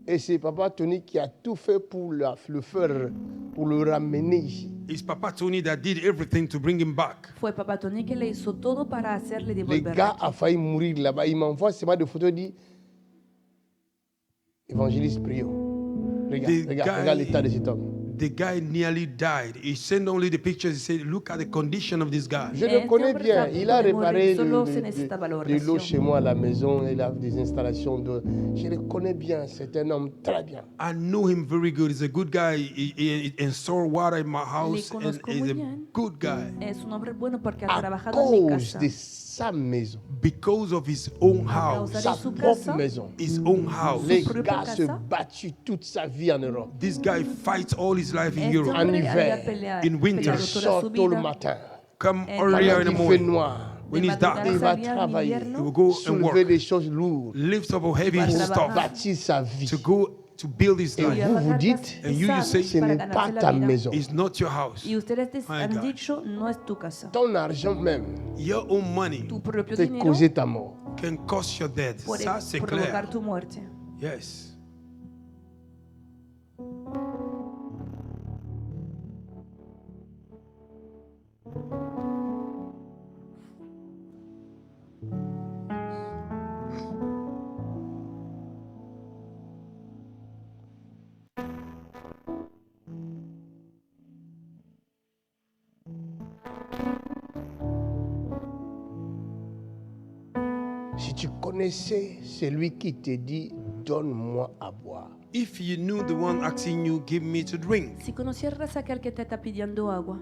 Et c'est Papa Tony qui a tout fait pour le faire, pour le ramener ici. It's Papa Tony that did everything to bring him back. Fue Papa Tony que le hizo todo para hacerle Le devolver. gars a failli mourir là-bas. Il m'envoie seulement des photos, il dit Évangéliste, prions. The Regarde, guy- regarde l'état de cet homme. the guy nearly died. He sent only the pictures. He said, look at the condition of this guy. Je le connais bien. Il a réparé de l'eau chez moi à la maison. Il a des installations d'eau. Je le connais bien. C'est un homme très bien. I know him very good. He's a good guy. He installed water in my house. And he's a good guy. Es un hombre bueno porque ha À trabajado en mi cause casa. de sa maison. Because of his own house. Sa propre maison. His own house. Les gars se battu toute sa vie en Europe. This guy fights all his life in Este Europe. En hombre hiver, había peleado- in winter, peleado toda su sort tôt le vida. matin. Come And earlier in the Il fait morning. noir. When it's dark, Il va Salía en travailler. invierno. he will go and Soulever work. des choses lourdes. Lift up a heavy Para stuff trabajar. Bâtir sa vie. to go to build his Et life. vous dites, And you say, ce n'est pas ta maison. it's not your house. Y ustedes My han God. dicho, no es tu casa. Ton argent même Your own money Tu propio peut dinero causer ta mort. can cause your death. puede Ça, c'est provocar clair. tu muerte. Yes. Si tu connaissais celui qui te dit, donne-moi à boire. If you knew the one asking you, give me to drink. Si conocieras a aquel que te está pidiendo agua,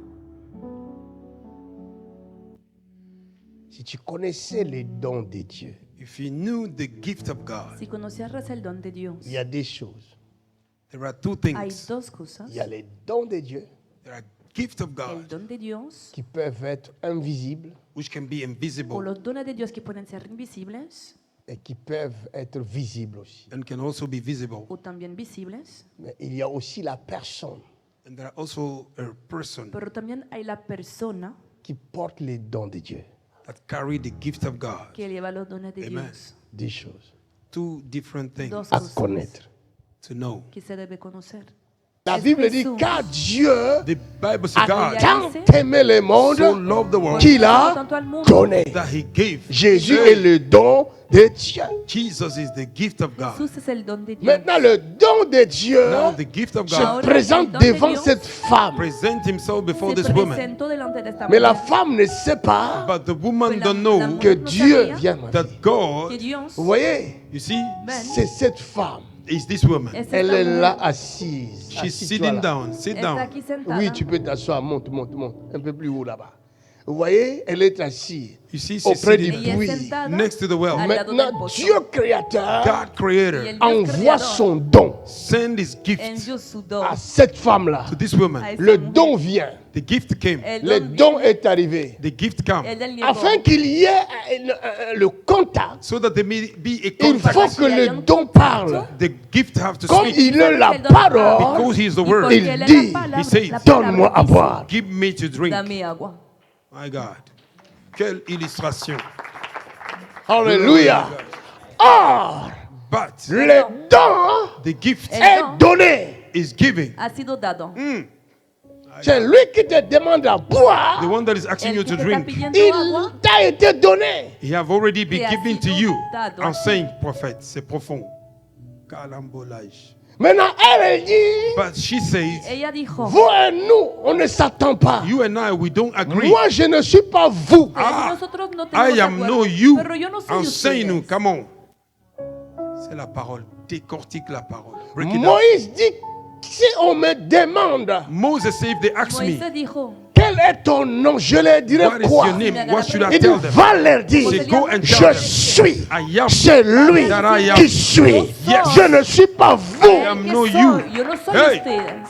Si tu connaissais les dons de Dieu, If you knew the gift of God, si conocieras el don de Dios, il y a des choses. there are two hay things. dos cosas. Il y a les dons de Dieu There are gift of El God don de Dios qui peuvent être invisibles which can be o invisible los dones de Dios que pueden ser invisibles et qui peuvent être visibles aussi. and can also be visible. o también visibles, Mais il y a aussi la personne And there are also a person pero también hay la persona qui porte les dons de Dieu. that carry the gift of God. que lleva los dones de Amen. Dios. Des choses Two different things Dos à cosas connaître. to know. que se debe conocer. La Es Bible dit Jesús. car Dieu The Bible says a God tant aimé le so monde loved the world qu'il a Tanto al mundo donné. that he gave. Jésus est le don de Dieu. Jesus is the gift of God. Jesús es el don de Dios. Maintenant, le don de Dieu Now the gift of se God Ahora, présente el don de devant Dios cette femme. present himself before se this woman. presentó delante de esta Mais la mujer. femme ne sait pas But the woman la- don't la know mujer que no Dieu sabía vient. that God, que Dios, Vous voyez, you see, ven, c'est cette femme. is this woman. es esta Elle est mujer. là assise. She's Assis-toi sitting là. down. Sit Está down. aquí sentada. Oui, tu peux t'asseoir. Monte, monte, monte. Un peu plus haut là-bas. Vous voyez, elle est assise You see, she's auprès du sitting Ella es puits. sentada next to the well. al lado del Maintenant, pozo. Dieu créateur God Y creator el Dios envoie creador son don send his gift envió su don à cette femme-là. to this woman. a esa Le mujer. don vient. The gift came. El Le don don viene, est arrivé. The gift come. el don llegó. Afin qu'il y ait le contact, So that there may be a il faut contact. que le don parle. The gift have to Comme speak. il est la Because parole, Because he is the Y word. porque Il él es dit, la palabra, he says, la palabra donne-moi à dice, boire. Give me to drink. Dame agua. My God. Quelle illustration. Alléluia. Or, But le don the gift El est don donné. is given. ha sido dado. C'est lui qui te demande à The boire. one that is asking El you que to te está drink, pidiendo agua, Il t'a été donné. he have already been Te ha given to sido you. dado. I'm saying, prophet, c'est profond. Calambolage. Maintenant, elle dit, But she says, ella dijo, vous et nous, on ne s'attend pas. you and I, we don't agree. Moi, je ne suis pas vous. nosotros no I tenemos am acuerdo, no you. pero yo no soy I'm saying, ustedes. come on. C'est la parole. Décortique la parole. Break it down. Moïse dit, si on me demande, Moses said, if they ask me, Moisés dijo, quel est ton nom, je leur dirai what is quoi. your name? What should I Il dit, tell them? va leur dire, Say, go and tell je them. suis I am celui that I am. qui suis. Yes. Je ne suis pas vous. I am "Que no soy, you. yo no soy Hey. ustedes.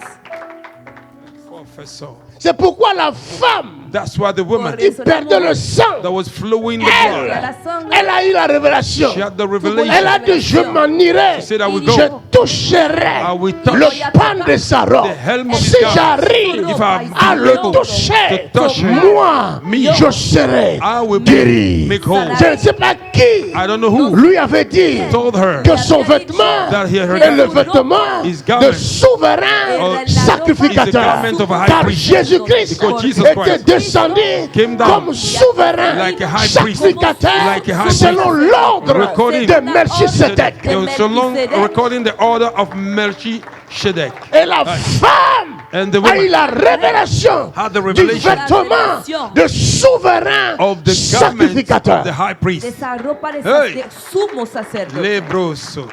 Professor. C'est pourquoi la femme That's why the woman qui perdait le sang, that was flowing the elle, blood, La sangre, elle a eu la révélation. she had the Elle revelation. a dit, je m'en irai. She said, I will Je go. toucherai I will touch le pan de sa robe. the helm of his Si garment. j'arrive If I à le to toucher, touch him, moi, me, je serai I will guéri. make whole. Je ne sais pas qui I don't know who lui avait dit told her que son vêtement that her est le vêtement his garment de souverain is the sacrificateur. garment of a high Car priest. Jésus-Christ Because Jesus était Christ descendu came down comme souverain like a high priest, sacrificateur like a high priest, selon l'ordre recording de Melchisedec. So long recording the order of Melchizedek. Et la femme And the a eu woman la révélation had the du revelation vêtement de souverain of the garment of sacrificateur. the high de priest. esa ropa de Hey. sumo sacerdote. Lebroso.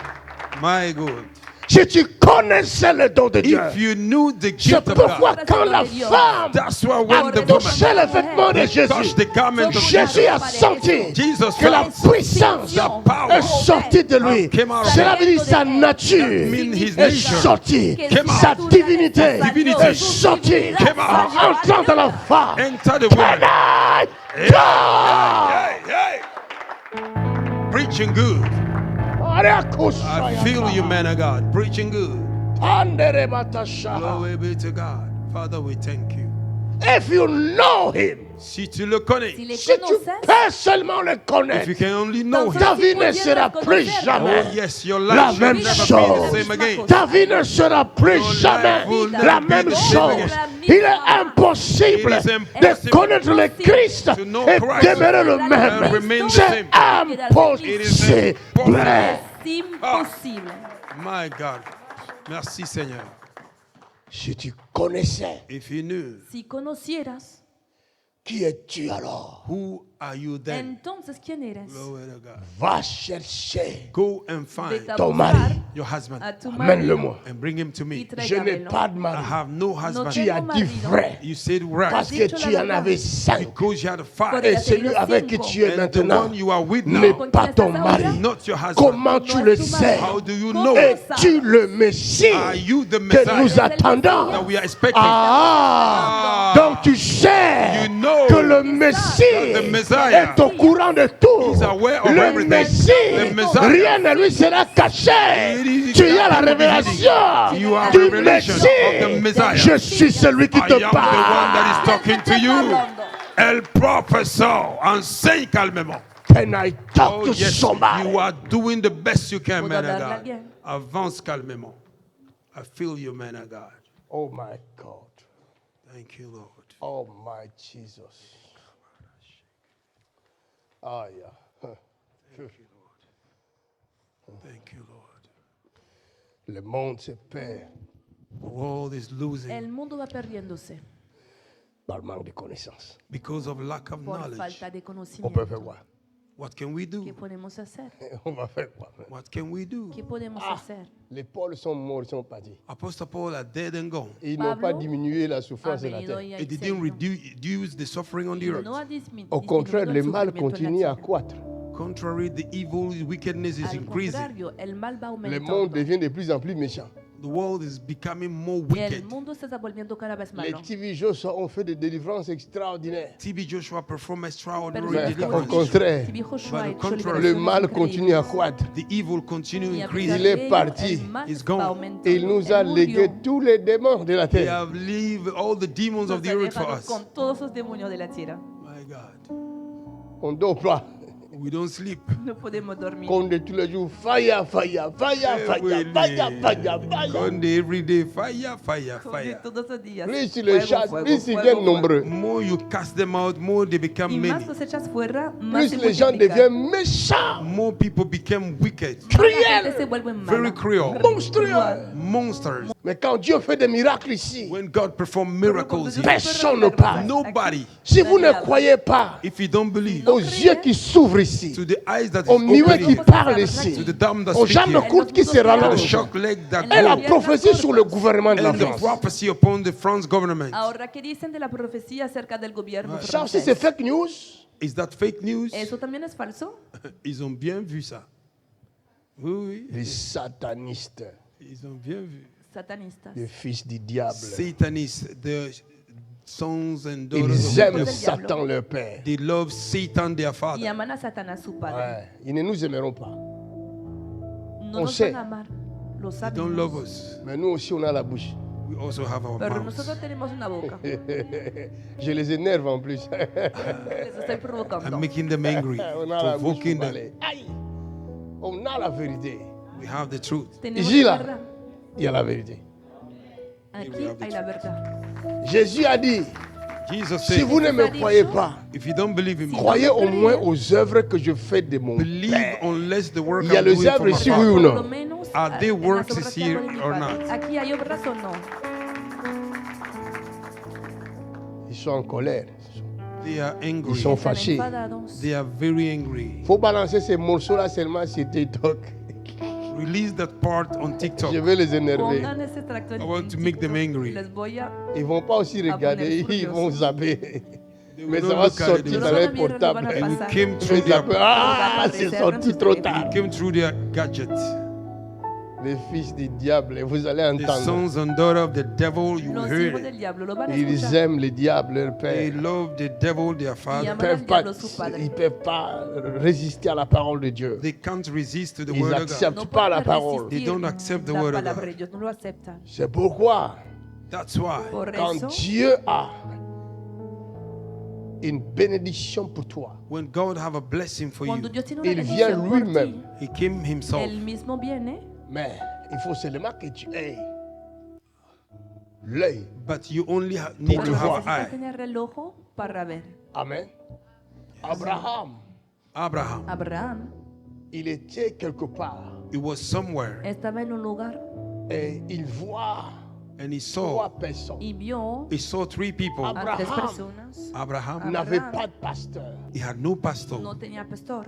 My God. Si tu connaissais le don de Dieu, If you knew the c'est gift of pourquoi God, quand la femme that's why a when the touché woman les vêtements de Jésus, touched the garment of Jésus Jesus, a senti Jesus que la felt puissance the power est sortie de lui. came out of Cela him. veut dire sa That nature means his est nature sortie. came out. Sa divinité Divinity est sortie came out. en entrant dans la femme. enter the woman. Pénètre! Hey. Preaching good. I feel you, man of God. Preaching good. Glory be to God. Father, we thank you. If you know him, Si tu le connais, Si les si tu conoces, peux seulement le if connaître, you can only know ta him, vie ne sera plus oh jamais yes, your la life should même never be the chose. same again. Ta vie ne sera plus Your jamais life will la never be même the same chose. again. Il est impossible It is de impossible connaître le Christ to know et Christ demeurer le and même. remain the C'est same. impossible. es imposible. My God. Merci Seigneur. Si tu connaissais, If you knew, Si conocieras, qui es-tu alors? who are you then? entonces ¿quién eres? Glory to God. Va chercher Go and Vete find a ton buscar mari. your husband a tu marido Amène-le-moi. and bring him to y me. Je n'ai tráigamelo. pas de I mari. have no husband. Tu as dit vrai You said right parce que tu en avais 5. because you had five. Et celui avec qui tu es And the maintenant one you are with n'est now, pas ton mari. not your husband. Comment tu le sais? How do you know? Es-tu le Messie Are you the que nous Messiah attendons? that we are expecting? Ah, donc tu sais You know que le Messie that the Messiah est au courant de tout. is aware of Le everything. Messie, The Messiah. rien ne lui sera caché. Tu as la révélation You are du revelation of the Messie. Messiah. Je suis celui qui I te am the one that is parle. talking to you. El professeur, enseigne calmement. Can I talk Oh to yes, somebody? you are doing the best you can, Faudra man of darle God. again. Avance calmement. I feel you, man of God. Oh my God. Thank you, Lord. Oh my Jesus. Ah, yeah. Thank you, Lord. Le monde se perd The world is losing El mundo va perdiéndose par le manque de connaissances. because of lack of por knowledge. falta de On peut conocimiento. faire quoi? What can we ¿Qué do? podemos hacer? On va faire quoi? What can we do? ¿Qué podemos hacer? Les pôles sont morts, ils sont partis. Apostle Paul are dead and gone. Et ils n'ont pas Pablo diminué la Ha souffrance de la venido terre. y ha It didn't excedido. reduce the suffering on the earth. No ha Au contraire, le mal continue à à croître. Contrary, the evil wickedness is Al increasing. contrario, el mal va Le monde aumentando. devient de plus en plus méchant. The world is becoming more El wicked. mundo se está volviendo cada vez Les malo. TV Joshua ont fait des délivrances extraordinaires. TB Joshua performed Pero extraordinary Mais au deliverance. contraire, Si viejo Joshua By ha the hecho contrary, le liberaciones mal continue à increíbles. croître. The evil continue Y a increasing. pesar Il est de ello, parti. el mal He's gone. va aumentando. Et il nous a Él légué murió. tous les démons de la They terre. have leave all the demons of Nos the ha earth for dejado us. con todos esos demonios de la tierra. My God. On ne dort pas. We don't sleep. No podemos dormir. Conde tous les jours, fire, fire, fire, fire, fire, fire, fire. Conde every day. Fire, fire, Con fire. todos los días. Plus tu les Fuego, chasses, fuego, plus ils fuego, viennent fuego. nombreux. More you cast them out, more they become Y más many. los echas fuera, más Plus se les gens multiplican. deviennent méchants, More people become wicked, La gente se cruels, vuelve mala. very cruel, monstrueux. monsters. Mais quand Dieu fait des miracles ici, When God performs miracles here, personne ne parle. nobody, Si vous ne croyez pas if you don't believe, aux yeux qui s'ouvrent ici, to the eyes that is aux muets qui opening, parlent ici, to the dumb that aux speak jambes here, courtes qui se to the rallongent, shock leg that et la go, prophétie sur le gouvernement de la and the France. prophecy upon the France government. Ahora, ¿qué dicen de la profecía acerca del gobierno Ça aussi, francés? c'est fake news. Is that fake news? ¿Eso también es falso? Ils ont bien vu ça. Oui, oui, Les satanistes, ils ont bien vu. Satanistas. les fils du diable, Satanists, the sons and daughters of ils the aiment devil. Satan leur père. They love Satan, their Y father. aman a Satanás su padre. Ouais, ils ne nous aimeront pas. No On nos sait. van a amar. Lo They don't love sabemos. us. Mais nous aussi, on a la bouche. We also have our Pero mouths. nosotros tenemos una boca. Je les énerve en plus. Les estoy provocando. I'm making them angry, On a la bouche pour provoking them. parler. Aïe. On a la vérité. We have the truth. Tenemos Ici, la là, verdad. il y a la vérité. Aquí hay la verdad. Jésus a dit, Jesus si said, vous ne me croyez pas, if you don't believe in me, croyez au moins aux œuvres que je fais de mon believe Père. unless the work Il y a I'm les doing for œuvres my ici, Father. oui ou Por non? lo menos, Are there en las works obras que here hago de mi or padre. not? Aquí hay obras o no. Ils sont en colère. They are Ils angry. sont Están fâchés. enfadados. They are very angry. Faut balancer ces morceaux-là seulement sur TikTok. Release that part on TikTok. Je vais les énerver. Pongan ese tracto en I want to make them TikTok. angry. Les voy a... Ils vont pas aussi regarder, poner ils vont furiosos. zapper. Mais will ça not va look at it. sortir They dans will les not- portables. And it came Ils through vont their, zapper. Ah, c'est sorti trop tard. it came through their gadget. Les fils du diable, vous allez The entendre. sons and daughters of the devil, you will Los hear hijos it. del diablo lo van a Ils escuchar. aiment le diable, leur They père. love the devil, their father. aman Peuvent al pas, diablo su padre. ils peuvent pas résister à la parole de Dieu. They can't resist to the Ils word of God. n'acceptent No pas la pueden parole. They resistir don't accept the la word of palabra de God. Dios, no lo aceptan. C'est pourquoi, That's why Por quand eso, Dieu a une bénédiction pour toi, when God have a blessing for cuando you, Dios tiene una Il vient bendición por lui-même. ti, He came himself. Él mismo viene, mais il faut seulement que tu aies l'œil. But you only need Pour to le have voir. an eye. necesita tener el ojo para ver. Amen. Abraham, Abraham, Abraham il était quelque part he was somewhere estaba en un lugar et il voit and he trois saw personnes. y saw three people. a tres Abraham personas. Abraham, n'avait Abraham. pas de pasteur. he had no pastor. No tenía pastor.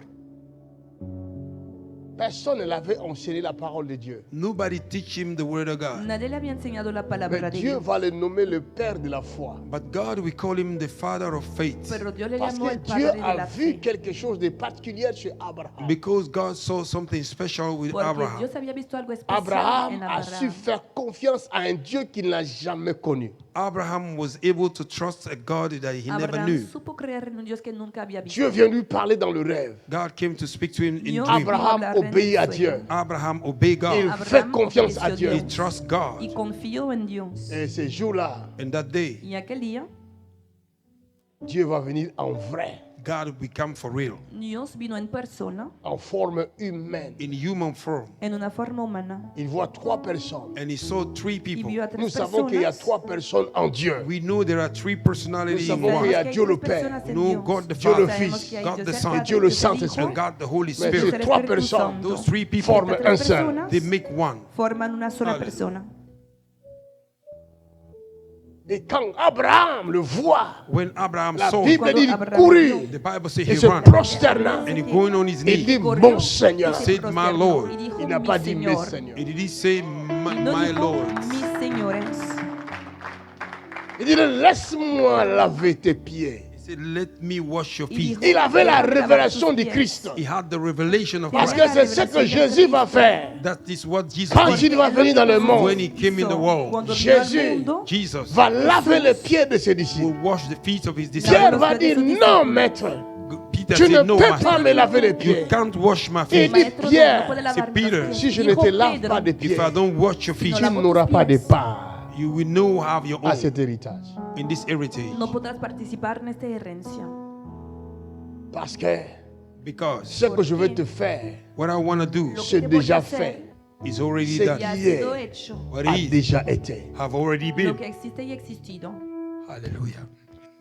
Personne ne l'avait enseigné la parole de Dieu. Nobody teach him the word of God. Nadie le había enseñado la palabra Mais de Dieu Dios. va le nommer le père de la foi. But God, we call him the father of faith. Pero Dios le Parce llamó que el Dieu padre de a la vu fe. quelque chose de particulier chez Abraham. Because God saw something special with Porque Abraham. Dios había visto algo especial Abraham en a su Abraham. faire confiance à un Dieu qu'il n'a jamais connu. Abraham was able to trust a God that he never Abraham knew. supo creer en un Dios que nunca había visto. Dieu vient lui parler dans le rêve. God came to speak to him in Dios dream. Abraham hablar en obéit à sueño. Dieu. Abraham obeyed Il God. fait Abraham confiance à obedeció Dieu. a He Dios. trusts God. Y confió en Dios. Et ce jour-là, And that day, Y aquel día, Dieu va venir en vrai, God will become for real, Dios vino en persona, en forme humaine. in human form. en una forma humana. Il voit trois personnes. And he saw three Y people. vio a Nous tres savons qu'il y a personas. trois personnes en Dieu. We know there are three Nous personalities in savons qu'il y one. a Sabemos que hay Dieu le tres Père, personas en No, Dios. God the Dieu le Father, Sabemos Fils que hay God Dios the el Son, Padre, Dieu le Dios el Hijo, Saint-Esprit. and God the Holy Mais Spirit. ces trois Espíritu personnes Santo. Those three people, forment Estas un tres seul. personas they make one. forman una sola Aleluya. persona. Et quand Abraham le voit, When Abraham la saw, Bible dit il Abraham courut the Bible says et he se ran prosterna. and he going on his Il knees. dit Corrió mon y Seigneur. se said, "My prosternó Lord." y dijo, Il n'a "Mi pas dit mes Señor". seigneurs. And did he say, Y no my dijo, Lord? mis señores. Il dit laisse-moi laver tes pieds. He said, let me wash your Y feet. dijo, Il avait la "Déjame lavar révélation tus du pies". Christ. He had the revelation of Parce que Christ. c'est ce que Jésus va faire That is what Jesus quand did il va venir dans le monde. when he came in the world. Cuando vino al Jésus mundo, Jesus Va laver les pieds de ses will disciples. wash the feet of his Pierre disciples. va dire non, maître. Peter Tu ne said, no, peux pas master, me laver les you pieds. can't wash my Il feet. dit Maestro, Pierre, no puede c'est lavar Peter. los pies. si je ne Dijo te lave Pedro, pas les pieds, If I don't wash your feet, No tu lavo n'auras tus pas de pies. part you will know have your à own cet héritage. in this heritage. no podrás participar en esta herencia. Parce que Because ce que je veux te faire, what I want to do Lo que c'est te voy a déjà hacer fait, is already C'est done. ya ha qui est sido hecho. What a is déjà été. have already Lo been. que existe y ha existido. Hallelujah.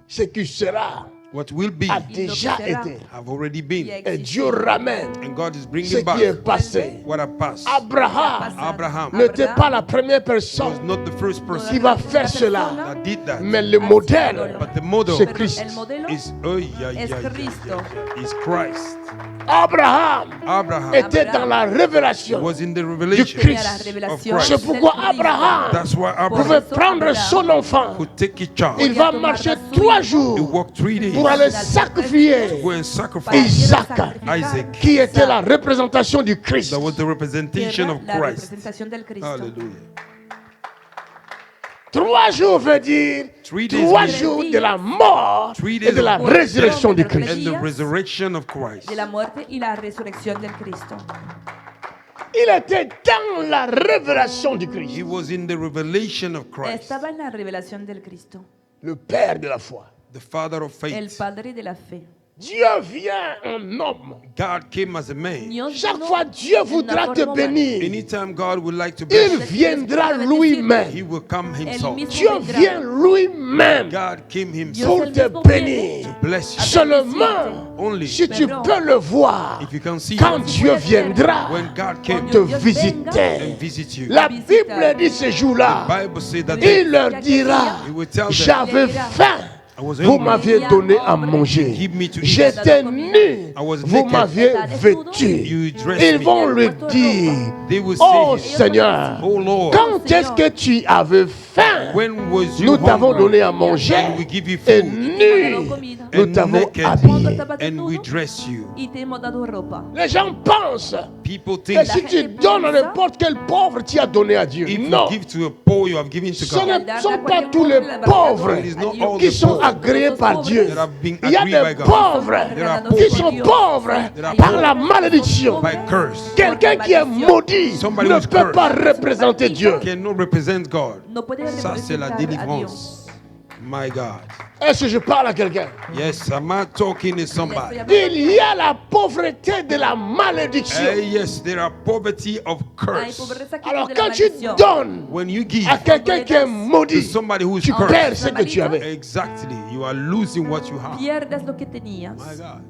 Ce qui sera What will be a déjà été. have already Y ha been. Et Dieu existido. ramène And God is ce bringing qui est back passé. what have passed. Abraham Abraham n'était pas la première was personne not the first person qui va faire cela. that did that. Mais le modèle, But the model c'est Pero Christ. el modelo is, oh, yeah, es yeah, yeah, Cristo. yeah, is Christ. Abraham Abraham était dans la révélation. was in the Du revelation Christ. la of revelación Christ. C'est pourquoi del Cristo. Abraham That's why pouvait Abraham prendre son enfant. could take his child. Il va marcher 3 He jours walked 3 days pour aller to sacrifier go and sacrifice Isaac, Isaac, qui était la représentation du Christ. that was the representation of la Christ. representación del Cristo. Hallelujah. 3 jours veut dire 3 days 3 means- jours de la mort 3 et days de la of résurrection du Christ. and the resurrection of Christ. De la muerte y la resurrección del Cristo. Il était dans la révélation du He Christ. was in the revelation of Christ, Estaba en la revelación del Cristo. Le Père de la foi. the Father of El faith. Padre de la fe. Dieu vient en homme. God came as a man. Dios Chaque vino fois Dieu en voudra una te forma humana. bénir, Anytime God would like to il bless you, viendra He lui-même. will come Himself. mismo Dieu vendrá. vient lui-même God came Dios Himself pour el te mismo bénir. viene bless you. Seulement, Only si tu Pero- peux le voir, if you can see quand Him, Dieu viendra when God came te Dios visiter. and visit you. La visita. Bible dit ce jour-là, Bible says that il leur dira, He will tell them, j'avais faim vous m'aviez donné à manger. J'étais nu, vous m'aviez vêtu. Ils vont le dire, oh Seigneur, quand est-ce que tu avais faim? Nous t'avons donné à manger, et nu, nous t'avons habillé. Les gens pensent que si tu donnes à n'importe quel pauvre, tu as donné à Dieu. Non, ce ne sont pas tous les pauvres qui sont agréés par Dieu. Il y a des pauvres qui sont pauvres par la malédiction. Quelqu'un qui est maudit ne peut pas représenter Dieu. Ça, c'est la délivrance. My God. Est-ce que je parle à quelqu'un? Yes, am I talking to somebody? Il y a la pauvreté de la malédiction. Yes, there are poverty of curse. Alors quand tu donnes When you give à quelqu'un qui est maudit, to somebody who is tu cursed, perds ce que tu avais. exactly, you are losing what you have. Pierdes lo que tenías. My God.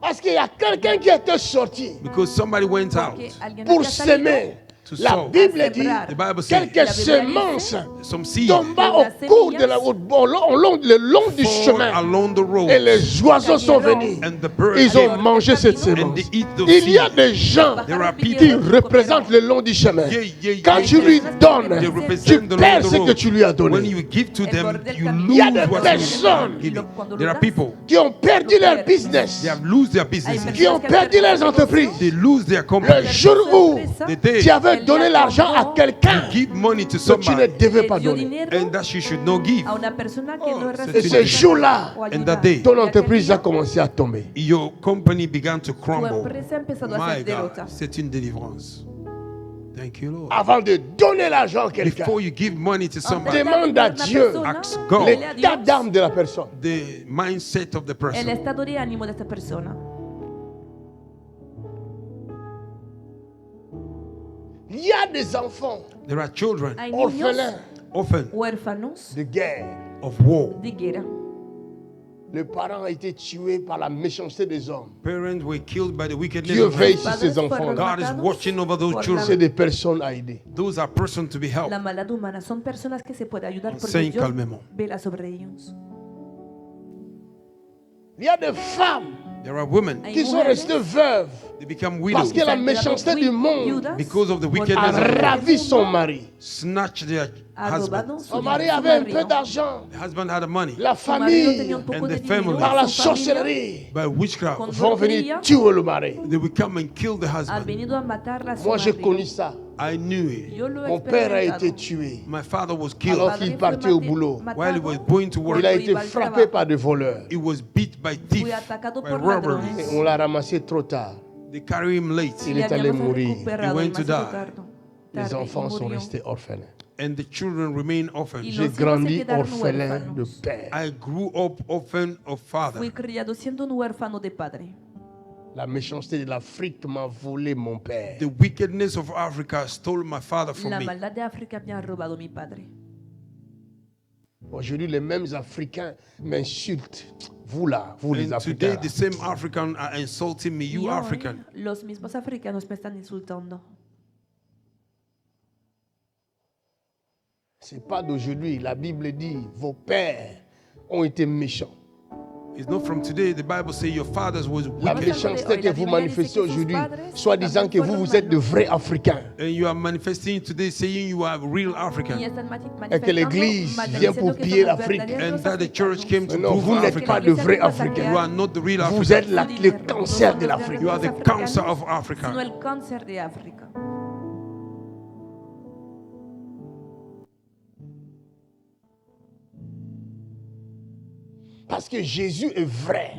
Parce qu'il y a quelqu'un qui était sorti Because somebody went out Porque alguien pour había salido s'aimer. to La sow. Bible dit The Bible says quelques semences some seed tomba au cours de la route, le long du fall chemin. along the road, Et les oiseaux sont venus. and the birds Ils ont came, mangé cette and semence. they eat those Il y a seeds. des gens There are qui people représentent le long du chemin. yeah, Quand tu lui donnes, they tu represent the perds long ce the que road. tu lui as When donné. you give to them, you Il y a des lose what personnes you give. There are people qui ont perdu leur business, they have lose their businesses. qui ont perdu leurs entreprises. They lose their Le company. jour où The day tu avais donné l'argent à quelqu'un give money to que tu ne somebody devais pas dio donner. dinero and that you should not give, a una persona que no c'est Et recibió ce jour-là, o and ayuda. that day ton entreprise a commencé à tomber. your company began to Tu crumble. empresa ha empezado a My ser derrota. God, c'est une délivrance. Thank you, Lord. Avant de donner l'argent à quelqu'un, Before you give money to somebody, demande à Dieu ask God l'état d'âme de la personne. the mindset of the El person. estado de ánimo de esta persona. Il y a des enfants There are children, Hay niños orphelins orphan huérfanos de guerre. of war. de guerra. Le parent a été tué par la méchanceté des hommes. Parents were killed by the wickedness Dieu of veille men. sur ces enfants. God is watching over those C'est children. des personnes à aider. Those are persons to be helped. La maldad humana son personas que se puede ayudar porque Enseñe Dios calmement. vela sobre ellos. Il y a des femmes There are women, Hay qui sont mujeres restées veuves they become parce widows que la méchanceté du monde viudas because of the a wickedness of men. ravi son mari. Snatch their ha robado husband. su Son mari su avait un marido. peu d'argent. The husband had the money. La Su marido tenía famille, un poco and de the family. dinero, par la su familia sorcellerie, By witchcraft, con vont venir brujería tuer le mari. they will come and kill the han husband. venido a matarla a su Moi, j'ai marido. connu ça. I knew it. Yo lo he Mon père a experimentado. été tué. My father was Alors killed qu'il Padre partait fue au boulot. while he was going to work. Il a Cuando été iba al frappé trabajo. par des voleurs. He was beat by Fue thieves, atacado by por robbers. ladrones. On l'a ramassé trop tard. They carry him late, Il Le est allé habíamos mourir. recuperado He went to demasiado die. Les tarde y enfants sont murió. restés orphelins. and the children remain Y orphans. los J'ai hijos se grandi quedaron orphelin de huérfanos. père. I grew up orphan of father. Fui criado siendo un huérfano de padre. La méchanceté de l'Afrique m'a volé mon père. The wickedness of Africa stole my father from La me. maldad de África me ha robado mi padre. Aujourd'hui, les mêmes Africains m'insultent. Vous là, vous les And today, Africains. the same African are insulting me. You Y hoy, African. los mismos africanos me están insultando. C'est pas d'aujourd'hui. La Bible dit, vos pères ont été méchants. It's not from today. The Bible says your fathers was La wicked. méchanceté que vous manifestez aujourd'hui, soit disant que vous êtes de vrais Africains. And you are manifesting today saying you are real Y African. están Et que l'Église vient pour piller l'Afrique. And that the church came to Non, prove vous n'êtes pas Africa. de vrais You Africains. are not the real Vous êtes African. le cancer de l'Afrique. You are the cancer of Africa. Sino el cáncer de África. Parce que Jésus est vrai.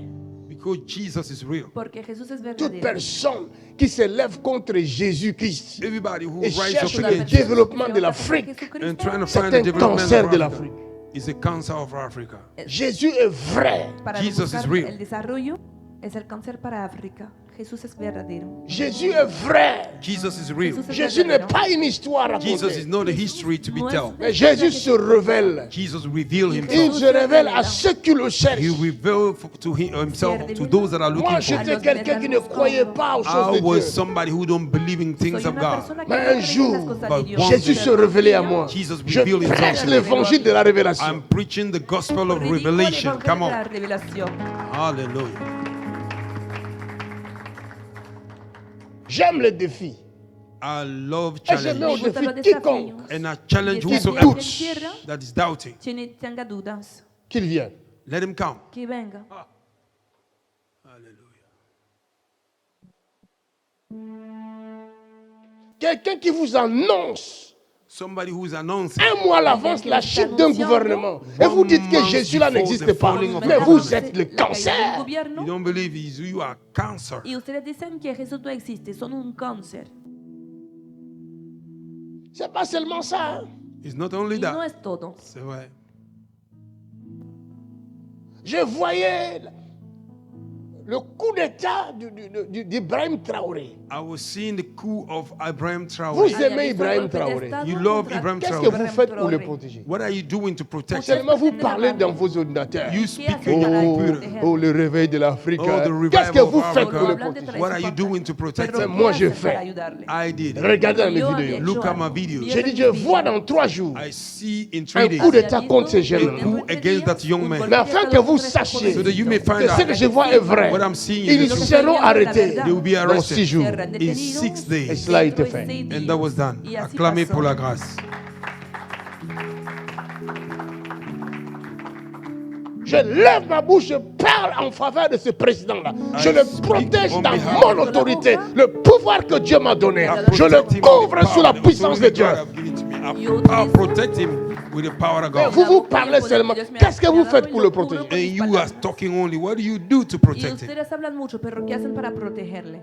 Because Jesus is real. Porque Jesús es Toute verdadero. personne qui se lève contre Jésus-Christ Everybody who et rises cherche up le against Jesus développement de l'Afrique, and trying to c'est find the un development cancer of de Africa l'Afrique. is a cancer of Africa. Jésus est vrai. Para Jesus is buscar real. el desarrollo es el cáncer para África. Jesús es verdadero. Jésus est vrai. Jesus is real. Jesús es Jésus n'est verdadero. pas une histoire à Jesus is raconter. not a history to be No es told. Mais Jésus se révèle. Jesus revealed Il himself. se révèle à ceux qui le cherchent. He revealed to himself to those that are looking Moi, for him. j'étais quelqu'un qui ne croyait pas aux choses I de was Dieu. somebody who don't believe in things Soy of una God. persona que Mais no un cree en jour, las cosas de Dios. Jésus se révélait à moi. Jesus Je revealed himself prêche to me. l'évangile de la révélation. I'm preaching the gospel of Predico el revelation. evangelio Come de la on. revelación. Hallelujah. J'aime les défis. I love Et je mets au challenge. Me gustan los défi quiconque desafíos. And I challenge Y el que whosoever encierra, that is doubting. tenga dudas, qu'il vienne. Let him come. que venga. Hallelujah. Quelqu'un qui vous annonce Somebody who's announcing. un mois à l'avance la chute d'un gouvernement. Et vous dites que Jésus là n'existe pas. Mais vous êtes le La caída del cancer. gobierno, You don't believe you are cancer. y ustedes dicen que Jesús no existe, son un cáncer. C'est pas seulement ça. Hein. It's not only Y no that. es todo. C'est vrai. Je voyais le coup d'état d'Ibrahim Traoré. I was seeing the coup of Ibrahim Vous Traoré. aimez Ibrahim Traoré. You love Ibrahim Qu'est-ce que Traoré. vous faites pour le protéger? What are you doing to protect him? Seulement vous parlez dans vos ordinateurs. You speak in your Oh, computer. oh, le réveil de l'Afrique. Oh, the revival Qu'est-ce que vous of faites pour le Africa. protéger? What are you doing to protect Pero him? moi, ¿qué je haces para fais. ayudarle? I did. Regardez dans mes Yo vidéos. había Look hecho at my algo. videos. J'ai dit, je vois dans 3 jours I see in un 3 days coup d'état contre ces a jeunes. coup against that young man. Mais afin que vous sachiez So that you may find que ce que je out vois est vrai, what I'm seeing ils is true. seront arrêtés They will be dans arrested 6 jours. Serán in detenidos 6 Et days. cela a été dentro de fait. 6 And días. that was done. Y así Acclamé pasó. pour la grâce. Je lève ma bouche, je parle en faveur de ce président-là. Je I le speak protège on dans behalf mon autorité, le pouvoir que Dieu m'a donné. I Je le protect him with couvre the sous la power, the puissance de authority Dieu. God have given to me. Yo I'll utilizo- protect him with the power of Mais God. vous parlez seulement. Qu'est-ce que vous faites pour le protéger? And you are talking only. What do you do to Y protect him? ustedes hablan mucho, pero ¿qué hacen para protegerle?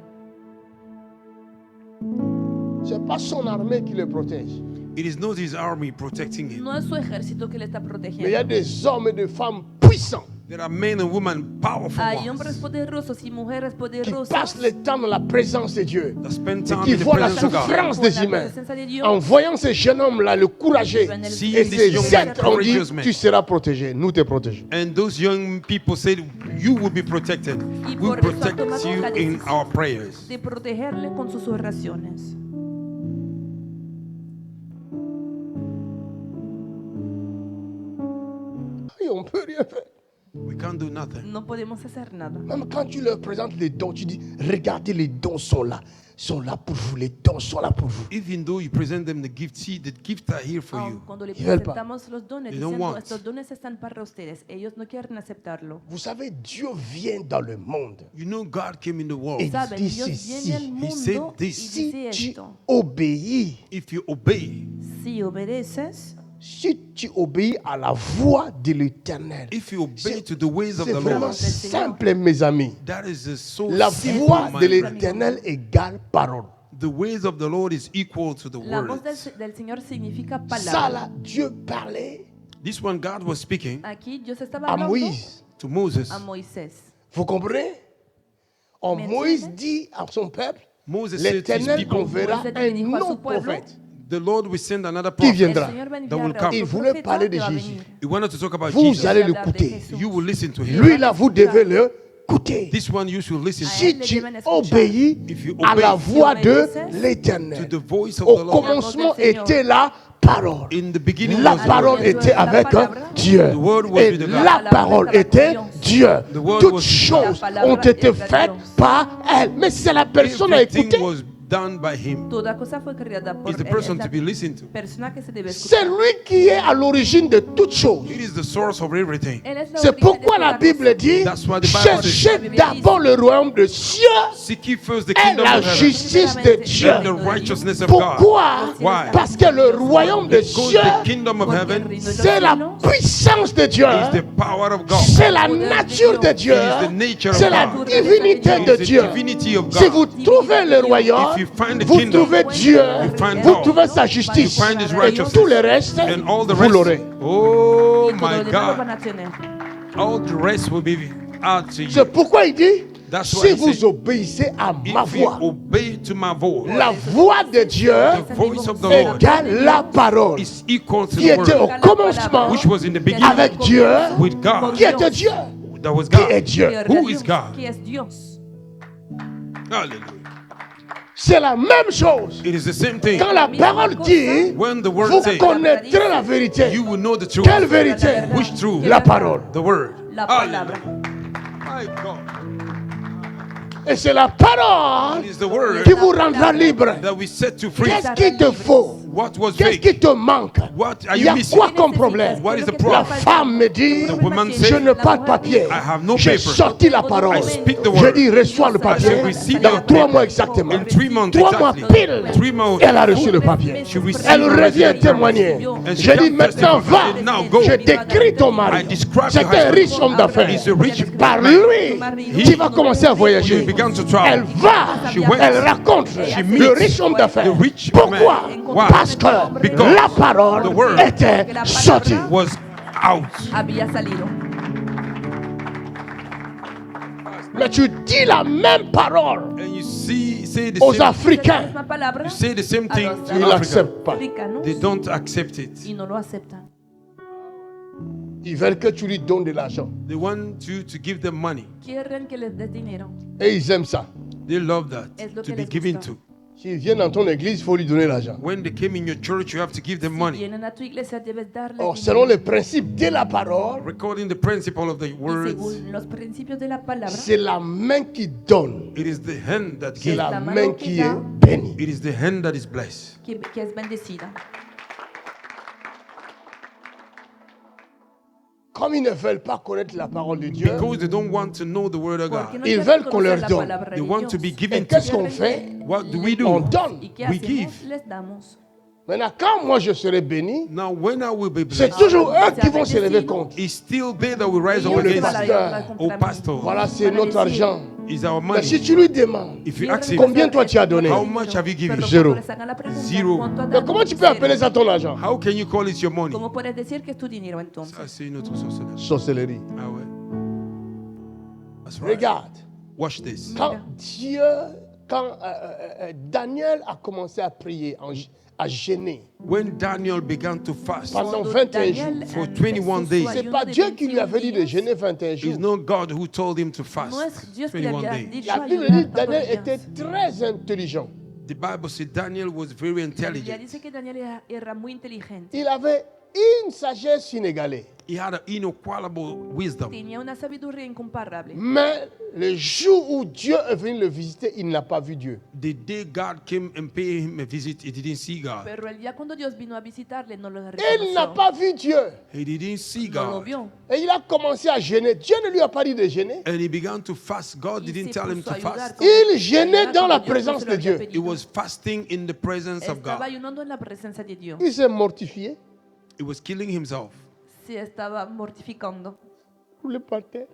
Ce n'est pas son armée qui le protège. It is not his army protecting him. No es su ejército que le está Mais il y a protegiendo. des hommes et des femmes puissants There are men and women, powerful Hay hombres ones, poderosos y mujeres qui poderosas passent le temps dans la présence de Dieu. that spend Et time qui in the voient la presence of God. souffrance des La humains. presencia de Dios. En voyant ces jeunes hommes-là, le courager, Seeing et this young ces man, êtres ont dit, courageous man. tu seras protégé, nous te protégeons. And those young people said, you will be protected. Y We'll por eso protect han tomado you la in decisión our prayers. de protegerle con sus oraciones. Et on ne peut rien faire. We can't do nothing. No podemos hacer nada. Même quand tu leur présentes les dons, tu dis, regardez, les dons sont là pour vous, les dons sont là pour vous. Even though you present them the gifts, see, the gifts are here for you. Cuando le Ils veulent pas. presentamos los dones, They don't diciendo want. estos dones están para ustedes, ellos no quieren aceptarlo. Vous savez, Dieu vient dans le monde. You know God came in the world. Et Saben, dit Dios ceci, viene al He said mundo y this. si dice tu esto: obéis, If you obey, si obedeces, si tu obéis à la voix de l'Éternel. if you obey to the ways of C'est the vraiment Lord, simple, mes amis. that is so La simple, voix my de friend. l'Éternel égale parole. The ways of the Lord is equal to the la voz words. del Señor significa Ça palabra. là, Dieu parlait This one, God was speaking Aquí Dios estaba à hablando Moïse. to Moses. a Moisés. Vous comprenez? En Mais Moïse entiende? dit à son peuple, Moses said to his l'Éternel people, enverra Moïse un dijo a su autre pueblo, prophète. the Lord will send another Qui prophet. viendra? El Señor va a That will enviar a come. Il otro voulait profeta parler de que va a Jésus. venir. He wanted to talk about Vous Jesus. allez Hablar de l'écouter. Jesús. You will listen to him. Lui là, vous devez le écouter. This one you should listen to. Si tu obéis If you à obey la voix de to l'Éternel. the voice of Au the Lord. commencement était la parole. In the beginning La was the parole Word. était avec Dieu. The word was Et with God. la parole était Dieu. The word Toutes was- choses La palabra ont été era faites Dios. par elle. Mais c'est la personne à Everything écouter. was done by him. Toda cosa fue creada por He's the él, person es la to be listened to. persona que se debe C'est escuchar. lui qui est à l'origine de toutes choses. It is the source of everything. Él es la C'est origen de pourquoi toda la Bible cosa. dit, That's why the Bible cherchez says- d'abord le royaume de cieux Seek ye first the et kingdom la of heaven justice de Dieu. and the righteousness of God. Pourquoi? Why? Parce que le royaume de Because cieux, the kingdom of Porque heaven el reino de los c'est la cielos puissance de Dieu. is the power of God. C'est la nature de Dieu. It is the nature of C'est la God. divinité It de is the Dieu. divinity of Si vous God. trouvez le royaume, If you find the vous kingdom, trouvez Dieu, find vous God. trouvez sa justice. You find His Et righteousness. tout le reste, And all the vous l'aurez. rest, oh y todo my lo demás lo van God, a tener. all the rest will be added to you. C'est pourquoi il dit, That's why si he vous said, obéissez à ma if you voix, obey to my voice, la voix de Dieu the voice of the Lord égale la parole is equal to qui the était au word, commencement which was in the beginning avec Dieu, with God, qui était Dieu, that was qui est God. Dieu. Who is God? Que es Dios. Hallelujah. C'est la même chose. It is the same thing. Quand la parole dit, When the vous word says, connaîtrez la vérité. you will know the truth. Quelle vérité? Which truth? La parole. The word. La palabra. My God. Et c'est la parole It is the word qui vous rendra libre. that we set you free. Qu'est-ce qui te faut? What was Qu'est-ce fake? qui te manque? What are Il y you a missing? quoi comme problème? What is the La problem? femme me dit, The woman je said, n'ai pas de papier. I have no J'ai paper. sorti la parole. I speak the Je word. dis, reçois le I papier said, receive dans your 3 paper. mois exactement. In 3 months 3 mois exactly. pile, 3 months. elle a reçu le papier. She received Elle the revient paper. témoigner. And she Je dis, can maintenant testify. va. Now go. Je décris ton I mari. describe C'est your un husband. riche homme d'affaires. He's a rich Par man. lui, tu vas commencer à She voyager. began to travel. Elle va, She went. elle raconte She le meets riche homme d'affaires. the rich Pourquoi? man. Why? Parce que Because la parole the word était sortie. was out. Había salido. Mais tu dis la même parole And you say the aux same. Africains. La palabra You say the same thing a los to Ils ne Africa. l'acceptent pas. africanos They don't accept it. y no lo aceptan. Ils veulent que tu lui donnes de l'argent. They want you to give them money. Quieren que les des dinero. Et ils aiment ça. They love that Es lo to que be les given gusta. to. S'ils viennent dans ton église, il faut lui donner l'argent. When they came in your church, you have to give them money. Vienen a tu iglesia, debes darles Or, dinero. selon les principes de la parole, According to the principle of the Y words, según los principios de la palabra, c'est la main qui donne. it is the hand that C'est gives. la la main mano qui qui est da. bénie. It is the hand that is blessed. que es bendecida. Comme ils ne veulent pas connaître la parole de Dieu, Because they don't want to know the word of Porque God. no Ils quieren veulent qu'on conocer leur la donne. palabra They de want to Dios. be et given qu'est-ce to. qu'on fait? What do we On do? donne. ¿Y qué We hacemos? give. Les damos. Maintenant, quand moi je serai béni, Now, when I will be c'est blessed, toujours eux qui vont se lever contre. it's still they that will rise up Oh, le against pasteur. you. Oh, pastor, Voilà, c'est notre argent. is our Mais si money. tu lui demandes, If you ask him, combien toi tu as donné? how much have you given? Zéro. Zero. Mais comment tu peux appeler ça ton argent? How can you call it your money? ¿Cómo puedes decir que es tu dinero entonces? Ça, c'est notre sorcellerie. Sorcellerie. Ah ouais. That's right. Regarde, Watch this. quand Daniel a commencé à prier, à jeûner, When Daniel began to fast, pendant Cuando 21 jours, Daniel For empezó 21 su days. c'est ayuno pas de Dieu qui lui 21 avait dit de días. jeûner 21 it's jours. not God who told him to fast No es Dios que le 21 había days. dicho La Bible ayunar dit que Daniel 14 était días. très intelligent. The Bible said Daniel was very La Biblia intelligent. dice que Daniel era muy inteligente. Il avait une sagesse inégalée. He had an inequalable wisdom. Tenía una sabiduría incomparable. Mais le jour où Dieu est venu le visiter, il n'a pas vu Dieu. The day God came and paid him a visit, he didn't see God. Pero el día cuando Dios vino a visitarle no lo Il n'a reconoció. pas vu Dieu. He didn't see No lo God. vio. Et il a commencé à jeûner. Dieu ne lui a pas dit de jeûner. And he began to fast. God Y didn't se tell him puso to a ayudar fast. como Il que jeûnait ayudar dans la cuando Dios no présence se lo de había Dieu. He pedido. was fasting in the presence of Estaba God. ayunando en la presencia de Dios. Il s'est mortifié He was killing himself. Se estaba mortificando. pour le parterre.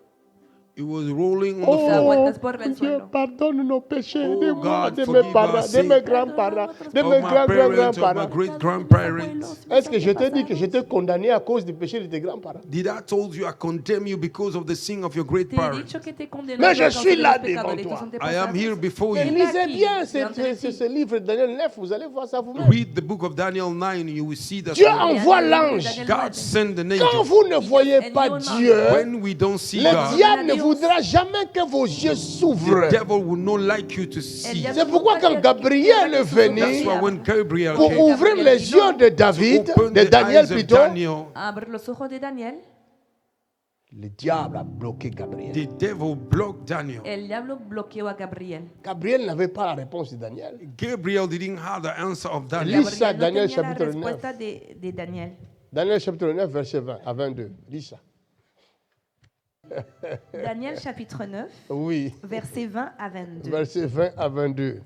He was rolling on the Oh, Da floor. vueltas por el Dieu, suelo. pardonne nos péchés Oh, de moi, God, de mes forgive parents, our de mes sins. grands-parents, de Of mes my parents, of my grands-grands-parents. great-grandparents. Est-ce que je t'ai dit que j'étais condamné à cause du péché de tes grands-parents? Did I told you I condemn you because of the sin of your great Te he parents? dicho que te condeno Mais a je causa suis de là los pecados de devant tus I am here antepasados. before Mais you. lisez Aquí, bien delante de ti. ce livre de Daniel 9, vous allez voir ça vous-même. Read the book of Daniel 9 and you will see that Dieu when envoie l'ange. God sent an Quand angel. vous ne voyez pas Dieu, When we don't see le God, diable ne voudra jamais que vos yeux the s'ouvrent. devil will not like you to see. diable C'est pourquoi quand Gabriel est That's venu why when Gabriel pour came ouvrir les yeux de David, open de the Daniel eyes of plutôt, Daniel, Abre los ojos de Daniel. le diable a bloqué Gabriel. the devil blocked Daniel. El diablo bloqueó a Gabriel. Gabriel n'avait pas la réponse de Daniel. Gabriel didn't have the answer of Daniel. Lis ça, Gabriel no Daniel tenía la chapitre 9. respuesta de Daniel. Daniel chapitre 9, verset 20 à 22. Lis ça. Daniel chapitre 9, Oui, versets 20 à 22. verset 20 à 22.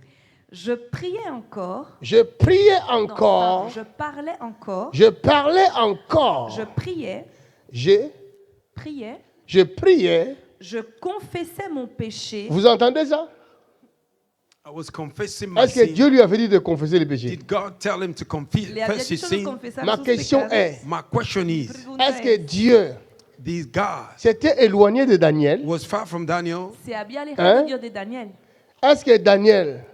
Je priais encore. Je priais Non, encore. pardon, je parlais encore. Je parlais encore. Je priais, Je priais. je confessais mon péché. Vous entendez ça? I was confessing my Est-ce que sin. Dieu lui avait dit de confesser les péchés? Did God tell him to Le había confess his dicho de sin? confesar Ma sus question pecados. est, My question is, Pregunta est-ce que es, Dieu These guys s'étaient éloignés de Daniel. was far from Daniel. Se había alejado de Dios de Daniel. Est-ce que Daniel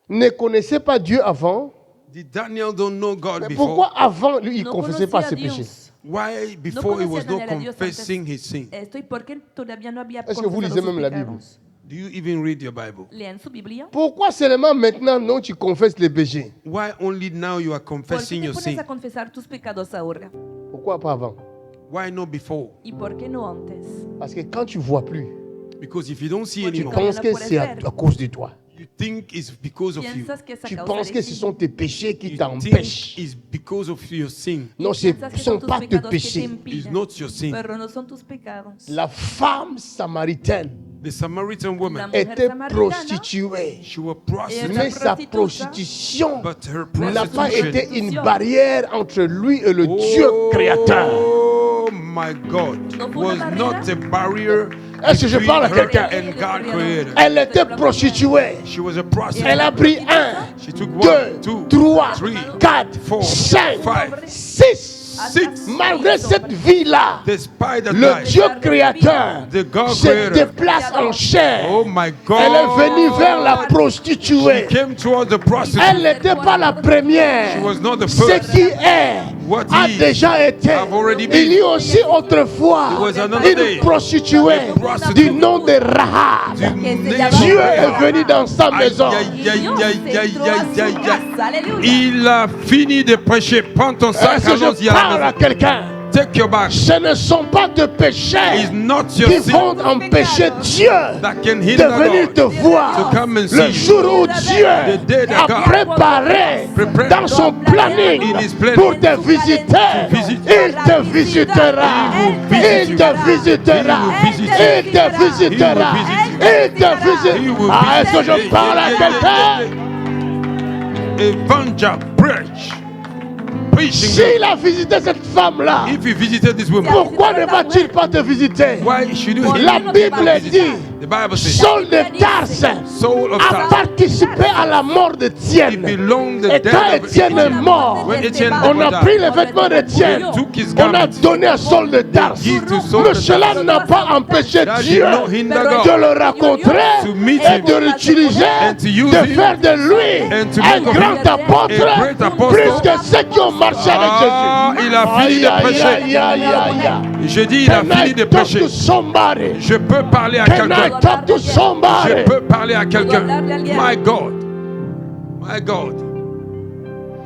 ne connaissait pas Dieu avant? Did Daniel don't know God Mais pourquoi before? avant, lui, il ne No confessait pas ses conocía a péchés? Dios. Why No before he was conocía not Daniel a Dios confessing antes. his sin? Esto y por qué todavía no había Est-ce que vous confesado lisez sus même la Bible? pecados. Do you even read your Bible? Lean su Biblia. Pourquoi seulement maintenant, non, tu confesses les péchés? Why only now you are ¿Por qué confessing te your pones sin? a confesar tus pecados ahora? Pourquoi pas avant? Why not before? ¿Y por qué no antes? Parce que quand tu ne vois plus, Because if you don't see tu anymore, penses que c'est à cause de toi. you think it's because of you. Piensas que es a Tu causa penses de que ce ti. sont tes péchés qui You t'empêchent. think it's because of your sin. Non, ce Piensas ne que sont son tus pas tes pecados que te péchés. It's impiden. not your sin. Pero no son tus pecados. La femme samaritaine The Samaritan La woman, mujer était samaritana prostituée. she was Ella prostitute, Mais sa prostituta, prostitution but her n'a pas prostitution. été une barrière entre lui et le Dieu créateur. Oh my God, No fue was una not a barrier Est-ce que je between parle à her quelqu'un? and God creator. Elle était prostituée. She was a prostitute. Elle a pris 1, She took 2, 1, 2, 3, 3, 4, 4, 5, 5, 6. 6. Malgré cette vie-là, Despite that le life, Dieu créateur the God se creator, déplace en chair. oh my God, Elle est venue vers la she prostituée. came towards the prostitute. Elle n'était pas la première. She was not the Ce first. qui est What a is déjà été. have already been. Il y a aussi autrefois It was another day. une prostituée A prostitute du nom de Rahab. Du nez Dieu de est Rahab. venu dans sa maison. Aïe, Y Dios entró a su casa. Aleluya. Il a fini de prêcher. Prends ton sac, Est-ce que allons-y je à parle la à maison. quelqu'un? Take your bag. Ce ne sont pas de It's péchés not your qui sin vont empêcher Dieu that can de hinder venir God te voir. to come and see Le you. jour où Dieu The day that a God préparé prepared dans son planning in his planning pour te visiter, visit il te visitera. Il te visitera. Il te visitera. Il te visitera. Ah, est-ce que je parle à quelqu'un? Evangel, preach. Preaching. S'il a visité cette femme-là, If you visited this woman, pourquoi ne va-t-il pas te visiter? why should you La Bible dit, The Bible says, Saul de Tarse soul of a Tarsus, participé à la mort he d'Étienne. belonged the Et quand death of Étienne est Etienne. mort, When Etienne on a pris les vêtements d'Étienne. took his On a garment, donné à Saul de Tarse. give to Saul Mais the cela Tarsus. n'a pas empêché That Dieu did not hinder God de le rencontrer to meet et him de l'utiliser, and to use de him faire de lui and to un make of grand him apôtre, a great apostle. plus que ceux qui ont marché avec Ah, Jésus. il a fini de prêcher. Aïe, aïe, aïe, aïe. Je dis, il a Can fini I de talk prêcher. to somebody? Je peux parler à Can I quelqu'un. talk to Je somebody? peux parler à quelqu'un. hablarle a alguien. My God. My God.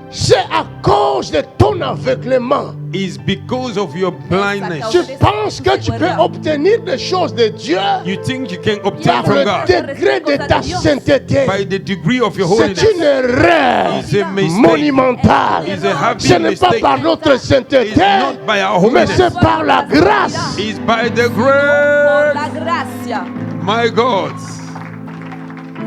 C'est à cause de ton aveuglement. It's because of your blindness. Tu penses que tu peux obtenir des choses de Dieu You think you can obtain par from le God degré de ta sainteté. by the degree of your C'est holiness. une erreur It's a mistake. monumentale. It's a Ce heavy n'est pas mistake. par notre sainteté, It's not by our mais holiness. c'est par la grâce. It's by the Por grace. la gracia. My God.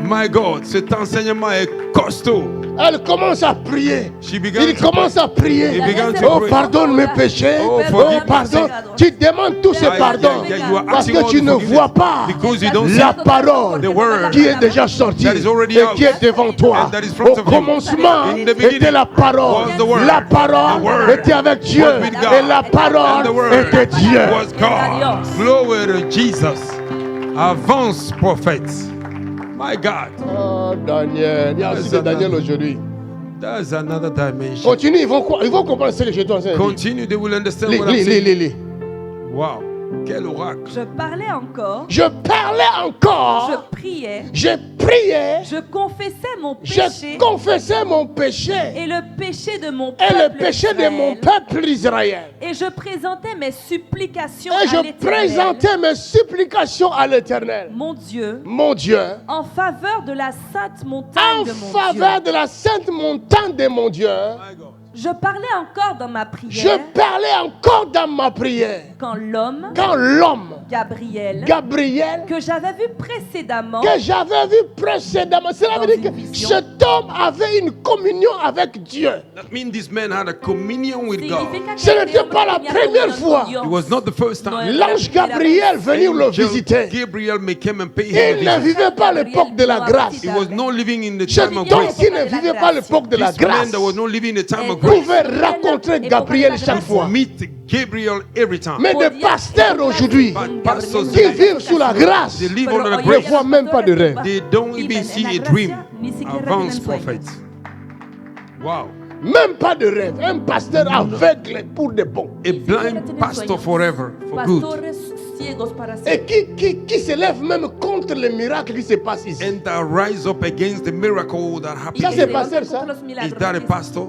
My God. Cet enseignement est costaud. Elle commence à prier. She began Il to commence à prier. He began to Oh, pray. pardonne mes péchés. Oh, Oh, forgive pardon. me. Tu demandes tous ces Aïe, pardons aïe, aïe, you are parce asking que all tu the ne forgiveness vois pas because you don't see la parole the word qui est déjà sortie that is already et out qui est devant toi. and that is in front Au of you. commencement In the beginning était la parole. was the word. La parole The word était avec Dieu was with God. et la parole And the word était Dieu. was God. Glory to Jesus. Avance, prophète. My God. Oh, Daniel. Il y a aussi des Daniel aujourd'hui. That's another dimension. Continue, ils vont comprendre ce que je dois enseigner. Continue, they will understand Lis, what I'm lis, saying. lis, lis. Wow. Quel oracle. Je parlais encore. Je parlais encore. Je priais. Je priais. Je confessais mon Je péché. confessais mon péché Et le péché de mon et peuple. le péché de Israël. mon peuple Israël. Et je présentais mes supplications Et à je l'Éternel, présentais mes supplications à l'Éternel. mon Dieu, Mon Dieu, en faveur de la sainte montagne en de mon faveur Dieu. de la sainte montagne de mon Dieu, My God. Je parlais encore dans ma je prière parlais encore dans ma prière. quand l'homme, Quand l'homme, Gabriel, Gabriel, que j'avais vu précédemment, que j'avais vu précédemment, cela veut dire que je homme avait une communion avec Dieu. That means this man had a communion with God. Ce n'était pas la première fois. It was not the first time. L'ange Gabriel venir le visiter. Gabriel may come and pay him Il a ne visit. vivait pas l'époque de la grâce. He was not living in the Cet time of homme grace. qui ne vivait pas l'époque de la This man grâce that was not living in the time of grace pouvait rencontrer Gabriel chaque fois. meet Gabriel every time. Mais des pasteurs aujourd'hui But pastors qui vivent sous la grâce they live under the ne grace. voient même pas de rêve. They don't even see a dream. Advanced prophets. Wow. Même pas de rêve. Un pasteur aveugle pour de bon. A blind pastor forever, for good. Et qui se lève même contre les miracles qui se passent ici. And that rise up against the miracle that Ça happened. c'est pasteur ça. Is that a pastor?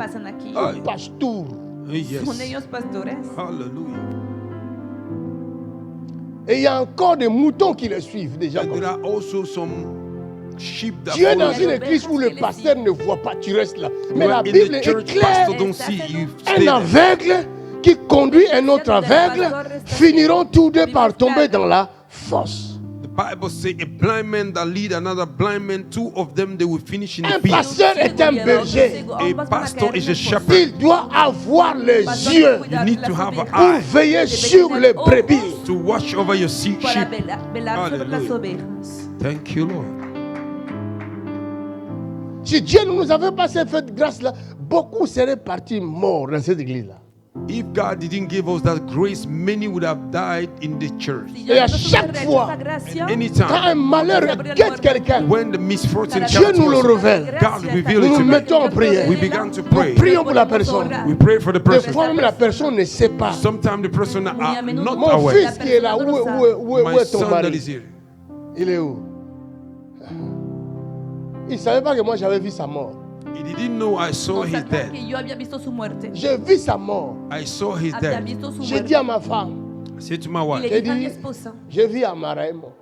Un pasteur. Yes. Son ellos pastores. Hallelujah. Et il y a encore des moutons qui le suivent déjà. And there are also some sheep that Tu es dans follow. une église où le pasteur ne voit pas, tu restes là. Mais You la are in Bible the est church, claire. pastor don't see you. Stay Un there. aveugle qui conduit un autre aveugle finiront tous deux par tomber dans la fosse. The Bible says a blind man that lead another blind man, two of them they will finish in Un the pit. pasteur est un berger. A pastor is a shepherd. Il doit avoir les yeux You need to have an pour eye veiller sur les brebis. to watch over your sheep. Para velar sobre las Hallelujah. ovejas. Thank you, Lord. Si Dieu ne nous avait pas cette grâce-là, beaucoup seraient partis morts dans cette église-là. If God didn't give us that grace, many would have died in the church. Et à chaque fois, quand Anytime un malheur guette quelqu'un, when the misfortune Dieu comes nous le to us, révèle. God revealed Nous it nous to me. mettons en prière. We began to Nous pray. prions pour la personne. We pray for the Des person. fois, même la personne ne sait pas. Sometimes the person are not Mon aware. fils qui est là, où My est ton son that mari? is here. Il est où? Il ne savait pas que moi j'avais vu sa mort. He didn't know I saw No his sabía death. que yo había visto su muerte. J'ai vu sa mort. I saw his Había death. visto su J'ai muerte. dit à ma femme, I said to my Y wife, le dije a J'ai mi dit- esposa, j'ai vu Amara est mort.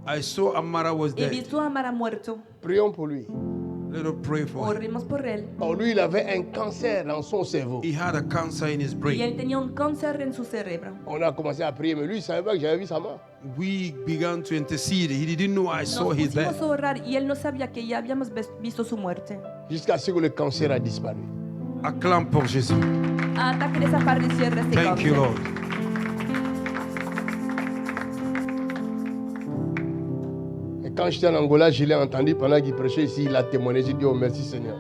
I saw Amara was he dead. visto a Amara muerto. Prions pour lui. Let us pray for him. Oremos por él. Oh, lui, il avait un cancer dans son cerveau. He had a cancer in his Y brain. él tenía un cáncer en su cerebro. On a commencé à prier, mais lui, il ne savait pas que j'avais vu sa mort. We began to intercede. He didn't know I saw Nos his pusimos death. a orar y él no sabía que ya habíamos visto su muerte. Jusqu'à ce que le cancer a disparu. Acclame pour Jésus. Hasta que desapareciera este Thank you, cáncer. Lord. Et quand j'étais en Angola, je l'ai entendu pendant qu'il prêchait ici, il a témoigné. J'ai dit, oh merci Seigneur.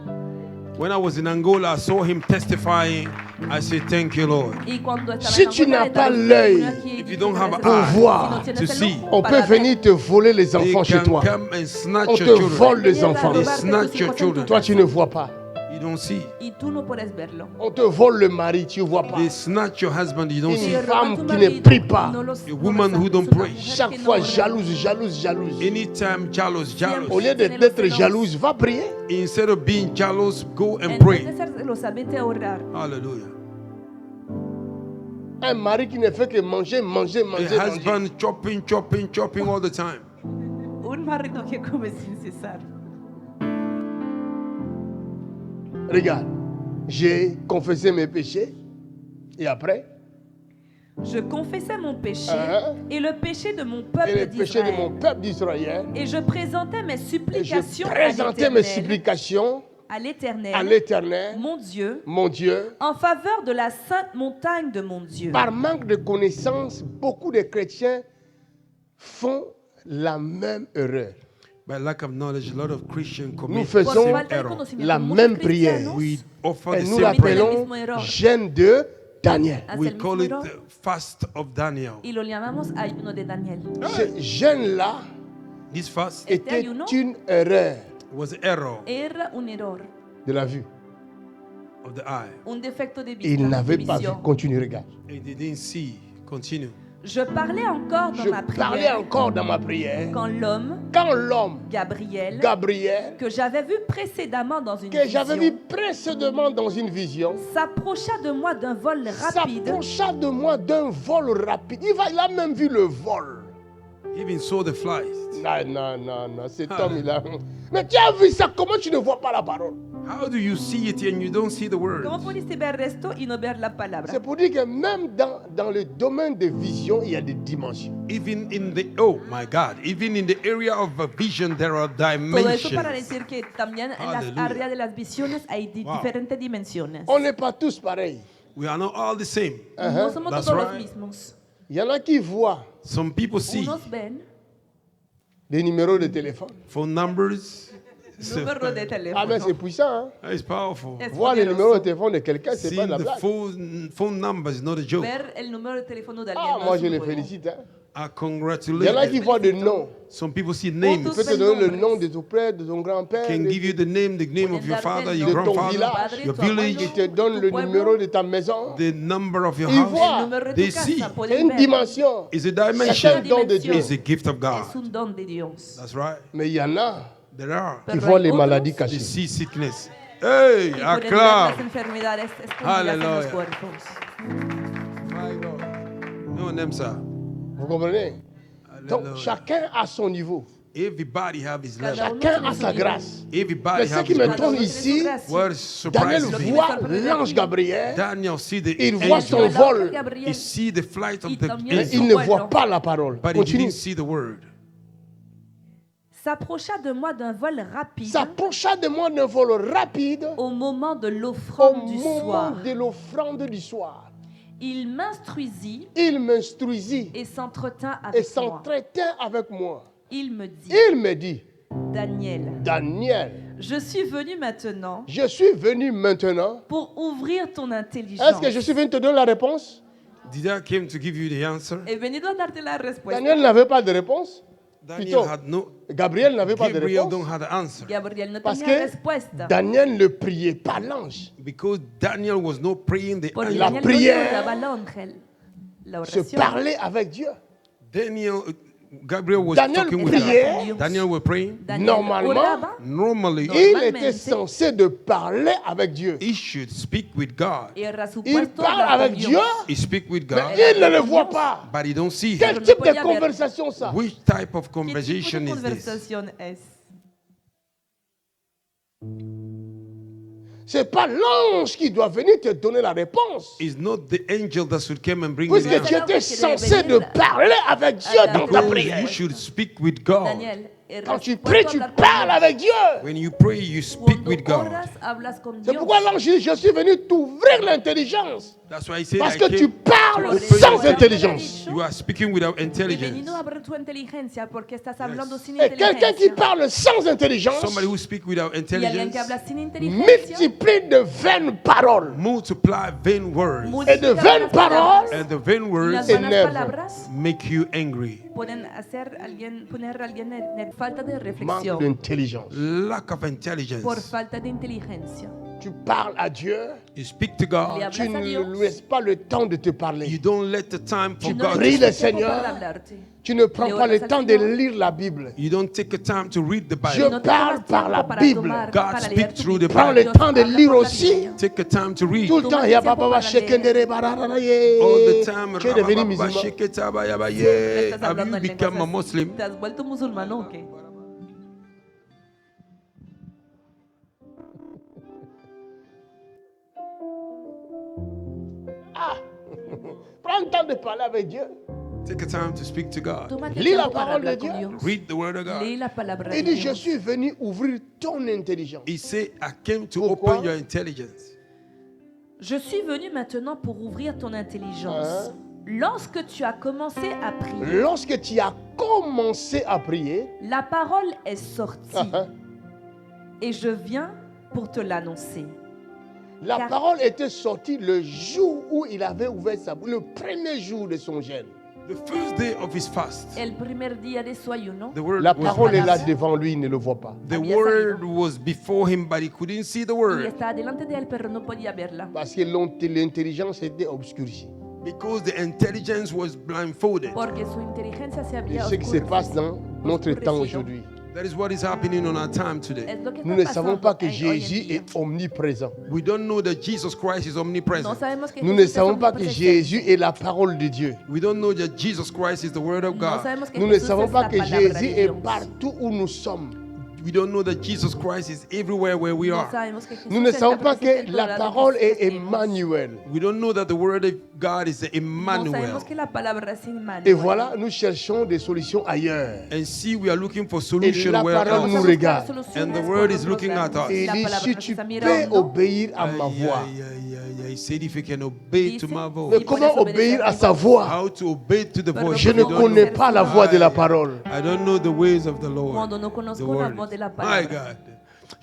When I was in Angola, I saw him testifying. I said, thank you, Lord. Y cuando estaba Si en tu Angola, n'as pas estaba l'œil aquí, if you don't have pour eyes voir, si no tienes to el see, ojo on para peut ver, venir te voler les They enfants chez can toi. come and snatch On your te children. vole les Vienen a enfants. They robarte snatch tus your hijos en children. tu Toi, tu ne vois pas. You don't see. y tú no puedes verlo. On te vole le mari, tu ne vois pas. They snatch your husband. You don't Une see. Te roban femme tu qui ne marido prie y pas. no los- A no woman los who don't amas. Una pray. mujer Chaque que no fois ora. jalouse, jalouse, jalouse. Anytime jealous, Au jealous. lieu d'être jalouse, va prier. Instead of being jealous, go and En vez pray. de ser celosa, vete a orar. Hallelujah. Un mari qui ne fait que manger, manger, A manger, manger. husband chopping, chopping, chopping all the time. Un marido que come sin cesar. Regarde, j'ai confessé mes péchés. Et après, Je confessais mon péché Hein? et le péché de mon et peuple les péchés de mon d'Israël. peuple d'Israël. Et je présentais mes Et je supplications présentais mes supplications à à l'Éternel, l'Éternel, mon Dieu, en faveur de la sainte montagne de mon Dieu. Par manque de connaissances, beaucoup de chrétiens font la même erreur. By lack of knowledge, a lot of Christians Nous commit the faisons Por same falta de error. conocimiento, la muchos même cristianos prière. We offer Et the nous same l'appelons mismo error. jeûne de Daniel. hacen We el call mismo it error the fast of Daniel. y lo llamamos ayuno de Daniel. Ce jeûne-là This fast était ayuno une erreur was error Era un error, de la vue. of the eye. un defecto de vista. Il n'avait de pas vu. visión. Continue, regarde. And they didn't see. Continue. Je parlais encore dans Je ma parlais prière encore dans ma prière. quand l'homme, Quand l'homme, Gabriel, Gabriel, que j'avais vu précédemment dans une que j'avais vu vision, précédemment dans une vision, s'approcha de moi d'un vol rapide s'approcha de moi d'un vol rapide. Il a même vu le vol. He even saw the flies. Non, non, non, non. Cet Ah. homme, il a... Mais tu as vu ça? Comment tu ne vois pas la parole? How do you see it and you don't see the word? ¿Cómo pudiste ver esto y no ver la palabra? C'est pour dire que même dans le domaine de vision, il y a des dimensions. Even in the, oh my God, even in the area of a vision, there are Todo eso para dimensions. decir que también en las Aleluya. áreas de las visiones hay diferentes dimensiones. On n'est pas tous pareils. We are not all the same. No somos That's todos los right. mismos. Il y en a qui voient Some people see Unos ven des numéros de téléphone. phone numbers. número de Ah, mais teléfono. c'est puissant. Hein? It's powerful. Es Voir les poderoso. numéros de téléphone de quelqu'un, c'est pas Seeing de la the blague. phone numbers is not a joke. Ver el número de teléfono de alguien Ah, no moi es je un les juego. félicite. Hein? I Il y en a qui congratulate. voient des noms. Some people see names. Je peux te donner le nom de ton père, de ton grand-père. Can give you the name of your father, your de ton grandfather, village. your Tu abuelo. Qui village, te donne le numéro de ta maison. the number of your Ils house. voient. El número de They tu see. casa, C'est pueden une ver. dimension. Is a C'est un dimension. don de Dieu. Is a gift of Es God. un don de Dios. That's right. Mais il y en a There are. qui Pero voient hay les otros maladies They cachées. see sickness. Hey, Y pueden ver las acclame. enfermedades escondidas en los Aleluya. cuerpos. My God. No, them, sir. Vous comprenez? Donc Hallelujah. chacun a son niveau. Everybody have his level. Cada uno Chacun tiene a su sa nivel. grâce. Everybody Mais ce have qui his me level. tourne Cada uno ici, tiene su gracia. What Daniel surprises me? voit l'ange Gabriel, Daniel see the il voit angel. son El vol, ángel Gabriel He see the flight of y the también mais su il angel, ne vuelo. voit pas la parole. but he Continue. didn't see the word. S'approcha de moi d'un vol rapide S'approcha de moi d'un vol rapide au moment de au l'offrande du moment soir. de l'offrande du soir. Il m'instruisit Il m'instruisit et s'entretint et avec moi. s'entretint avec moi. Il me dit, Il me dit, Daniel, Daniel, je suis venu maintenant je suis venu maintenant. pour ouvrir ton intelligence. Est-ce que je suis venu te donner la réponse? Did I came to give you the answer? He venido a darte la respuesta. Daniel n'avait pas de réponse. Daniel Plutôt, had no. Gabriel n'avait pas de Gabriel réponse. don't have the answer Gabriel no Parce tenía que respuesta. Daniel ne priait pas l'ange. because Daniel was not praying the Porque angel. La Daniel prière no oraba al ángel. La Se oración. parlait avec Dieu. Gabriel was Daniel talking with priait. God. Daniel was praying. Daniel Normalement, oraba Normally, Il Normalmente, était censé de parler avec Dieu. he should speak with God. y era Il supuesto parle hablar avec con Dieu, Dios. He speak with mais God, il ne le voit pas. but he don't see Quel him. type podía de ver. conversation ça? Which type of ¿Qué tipo conversation de is this? conversación es? C'est pas l'ange qui doit venir te donner la réponse. It's not the angel that should come and bring you Puisque the tu answer. étais censé de parler avec Dieu dans ta Because prière. you should speak with God. Daniel, Quand tu pries, tu parles avec Dieu. When you pray, you speak Cuando with God. oras, hablas con C'est Dios. pourquoi l'ange dit, je suis venu t'ouvrir l'intelligence. That's why he said, Parce I que tu came, parles Por sans eso, intelligence. you are speaking without He intelligence. venido a abrir tu inteligencia porque estás hablando sin Et quelqu'un qui inteligencia. parle sans intelligence Somebody who speaks without Y alguien que intelligence habla sin inteligencia. multiplie de vaines paroles. multiply vain words. Et de vaines paroles And the vain Las words Et buenas never. palabras make you angry. pueden poner a alguien en falta de manque reflexión d'intelligence. Lack of intelligence. por falta de inteligencia. Tu parles à Dieu, You speak to Le God. hablas tu a ne Dios. lui laisses pas le temps de te You parler. don't let the time for Tu God. pries to le speak. Seigneur, Para hablarte. tu ne prends Le pas le oras al temps de Señor. lire la Bible. You don't take the time to read the Je Bible. No te parle tomas par la tiempo para Bible. tomar, God para speak leer tu through the Biblia. Prends le Dios temps de habla lire por la aussi. Biblia. Take the time to read. Tout le temps, il y a tiempo papa para shekendere barararaye. All the time. Tu es devenu Rabababa, musulman. sheketaba, yaba, Le yeah. estás Have hablando you en become a lenguas Muslim? así. ¿Te has vuelto musulmán o qué? Prends le temps de parler avec Dieu. Take the time to speak to God. Tómate Lis la tiempo para parole de hablar con Dieu. Dios. Read the word of Lee God. la palabra de Il dit, je Dios. suis venu ouvrir ton intelligence. He said, I came to Pourquoi? open your intelligence. Je suis venu maintenant pour ouvrir ton intelligence. Lorsque tu as commencé à prier, Lorsque tu as commencé à prier, la parole est sortie hein, et je viens pour te l'annoncer. la Car- parole était sortie le jour où il avait ouvert sa bouche, le premier jour de son jeûne. The first day of his fast, El primer día de su ayuno, the word La was parole est là released. devant lui, il ne le voit pas. The Había word salido. was before him, but he couldn't see the y word estaba delante de él, pero no podía verla. Parce que l'intelligence était obscurcie. because the intelligence was blindfolded. Porque su inteligencia se Et había ce qui se passe dans notre temps oscurecido. aujourd'hui. That is what is happening on our time today. Es lo que Nous está ne savons pasando pas que hoy en Jésus día. est omniprésent. We don't know that Jesus Christ is No omnipresent. sabemos que Nous ne Jesús es savons pas que omnipresente. Jésus est la parole de Dieu. We don't know that Jesus Christ is the word of No God. sabemos que Nous ne Jesús savons es pas la que palabra Jésus de est Dios. partout où nous sommes. we don't know that Jesus Christ is everywhere where we No are. sabemos que Jesús Nous ne savons está pas presente que en la todas las parole partes est que tenemos. Emmanuel. We don't know that the word of God is No Emmanuel. sabemos que la palabra es Emmanuel. Et voilà, nous cherchons des solutions ailleurs. And see, we are looking for Et solution la where parole else. nous Vamos a buscar regarde. soluciones And the por word is otros looking lados. at us. Et La il dit, palabra si nos tu está peux mirando. obéir à ma voix. He said, if you can obey Dice, to my Mais voice, comment obéir à sa voix? how to obey to the voice? Je if ne you don't connais know. pas la voix de la parole. I don't know the ways of the Lord. Cuando no The conozco la word voz de la My palabra. God.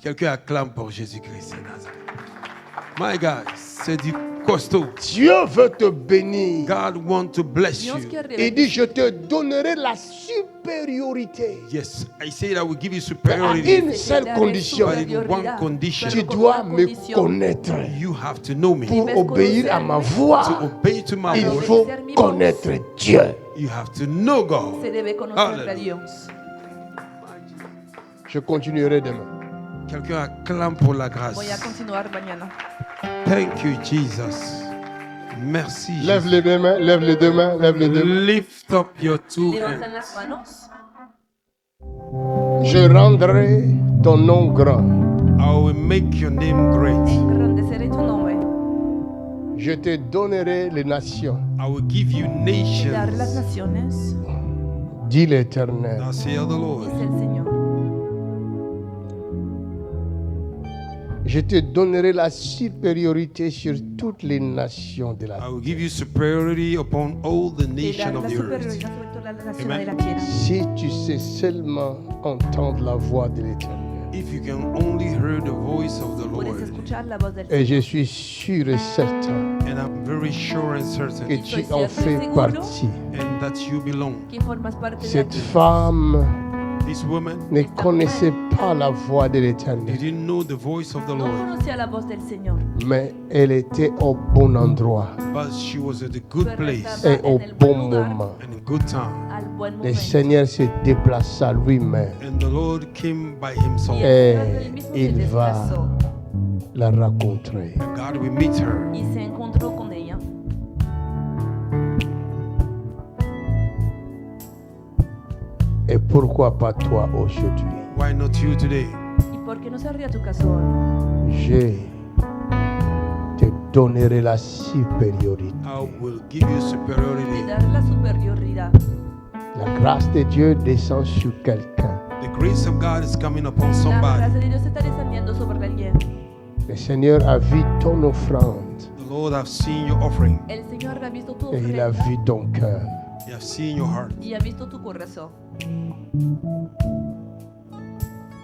Quelqu'un acclame pour Jésus-Christ. My God. C'est du costaud. Dieu veut te bénir. God wants to bless Dios you. quiere Il dit, je te donnerai la supériorité. Yes, I say that I will give you À superiority. une seule condition. But in one condition. Tu dois me connaître. You have to know me. Pour obéir à ma To voix, obey to my il voice, faut connaître Dieu. you have to know God. Se debe conocer a Hallelujah. Dios. Je continuerai demain. Quelqu'un acclame pour la grâce. Voy a continuar mañana. Thank you, Jesus. Merci. Lève Jesus. les deux mains, lève les deux mains, lève les deux mains. Lift up your two Levantan hands. las manos. Je rendrai ton nom grand. I will make your name great. Engrandeceré tu nombre. Je te donnerai les nations, I will give you Y daré las nations. naciones. dit l'Éternel. Thus saith the Lord. Dice el Señor. Je te donnerai la supériorité sur toutes les nations de la I terre. will give you superiority upon all the Y nations daré of la the earth. superioridad sobre todas las naciones Amen. de la tierra. Si tu sais seulement entendre la voix de l'Éternel. If you can only hear the voice of the Puedes Lord, escuchar la voz del Et Señor. je suis sûr et certain and I'm very sure and que certain tu en fais partie. and that you belong. Que formas parte de Cette aquí. femme This woman, ne connaissait pas la voix de you l'Éternel, didn't know the voice of the No Lord, conocía la voz del Señor. mais elle était au bon endroit but she was at a good Pero place estaba et au en el bon buen lugar, moment. and a good time. al buen Le momento. Seigneur se déplaça lui-même And the Lord came by Y himself. Eh, el Señor él mismo se il va. desplazó la rencontrer. God will meet her. y se encontró con ella. Et pourquoi pas toi aujourd'hui? Why not you today? ¿Y por qué no se abría tu caso hoy? Je te donnerai la supériorité. I will give you Y superiority. dar la superioridad. La grâce de Dieu descend sur quelqu'un. The grace of God is coming upon La somebody. gracia de Dios está descendiendo sobre alguien. Le Seigneur a vu ton offrande The Lord have seen your offering. El Señor ha visto tu et il a ofrenda vu ton cœur. He have seen your heart. y ha visto tu corazón.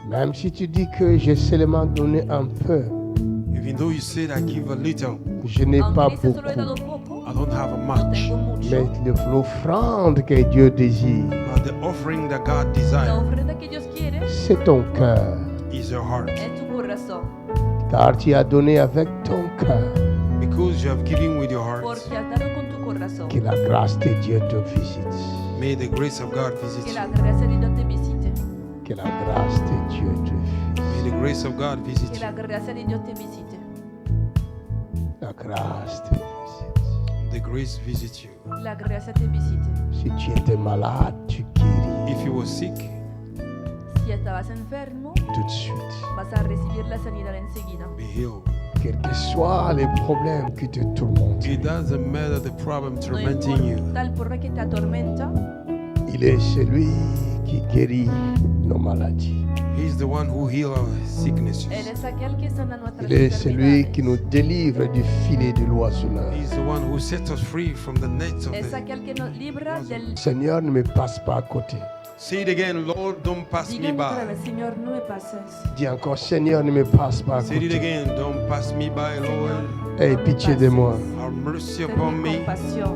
Même si tu dis que j'ai seulement donné un peu, Even though you said I give a little, je n'ai pas Aunque dices solo he dado beaucoup. poco, I don't have a no much. tengo Mais mucho. l'offrande que Dieu désire, But the offering that God La desires ofrenda que Dios quiere c'est ton cœur. is your heart. es tu corazón. Car tu as donné avec ton cœur. Because you have given with your heart, Porque has dado con tu corazón. Que la grâce de Dieu te visite. may the grace of God visit Que la you. gracia de Dios te visite. Que la grâce de Dieu te visite. May the grace of God visit Que you. la gracia de Dios te visite. La grâce te visite. The grace visit you. La gracia te visite. Si tu étais malade, tu guéris If you were sick, Si estabas enfermo, tout de suite. vas a recibir la sanidad enseguida. be healed. Quels que soient les problèmes qui te tourmentent, It doesn't matter the problem No tormenting you. importa el porra que te atormenta, il est celui qui guérit nos maladies. He's the one who heals our sicknesses. Él es aquel que sana nuestras Il est celui qui nous enfermedades. délivre du filet de l'oiseleur. He's the one who sets us free from the nets of Es the... aquel que nos libra del... Seigneur, ne me passe pas à côté. Say it again, Lord, don't pass me Díganlo otra by. vez, Señor, no me pases. Dis encore, Seigneur, ne me passe pas à Say it côté. again, don't pass me by, Lord. Aie pitié de moi. Have mercy Ten upon me. compasión,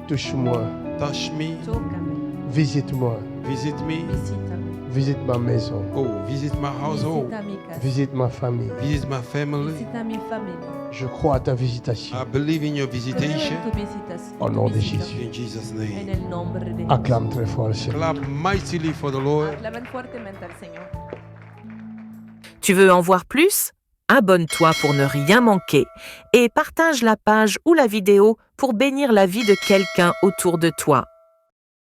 Touche-moi. Touch me. tócame, Visite-moi. Visit me. visítame. Visite ma maison. Oh, visit my household. Visita mi casa, Visite ma famille. Visit my family. visita mi familia. Je crois à ta visitation. I believe in your Creo visitation. en tu visitas, Au en nom tu de visita. Jésus. In Jesus' En name. el nombre de Jesús. Acclame très fort le Seigneur. Clap mightily for the Lord. Aclamen fuertemente al Señor. Tu veux en voir plus? Abonne-toi pour ne rien manquer et partage la page ou la vidéo pour bénir la vie de quelqu'un autour de toi.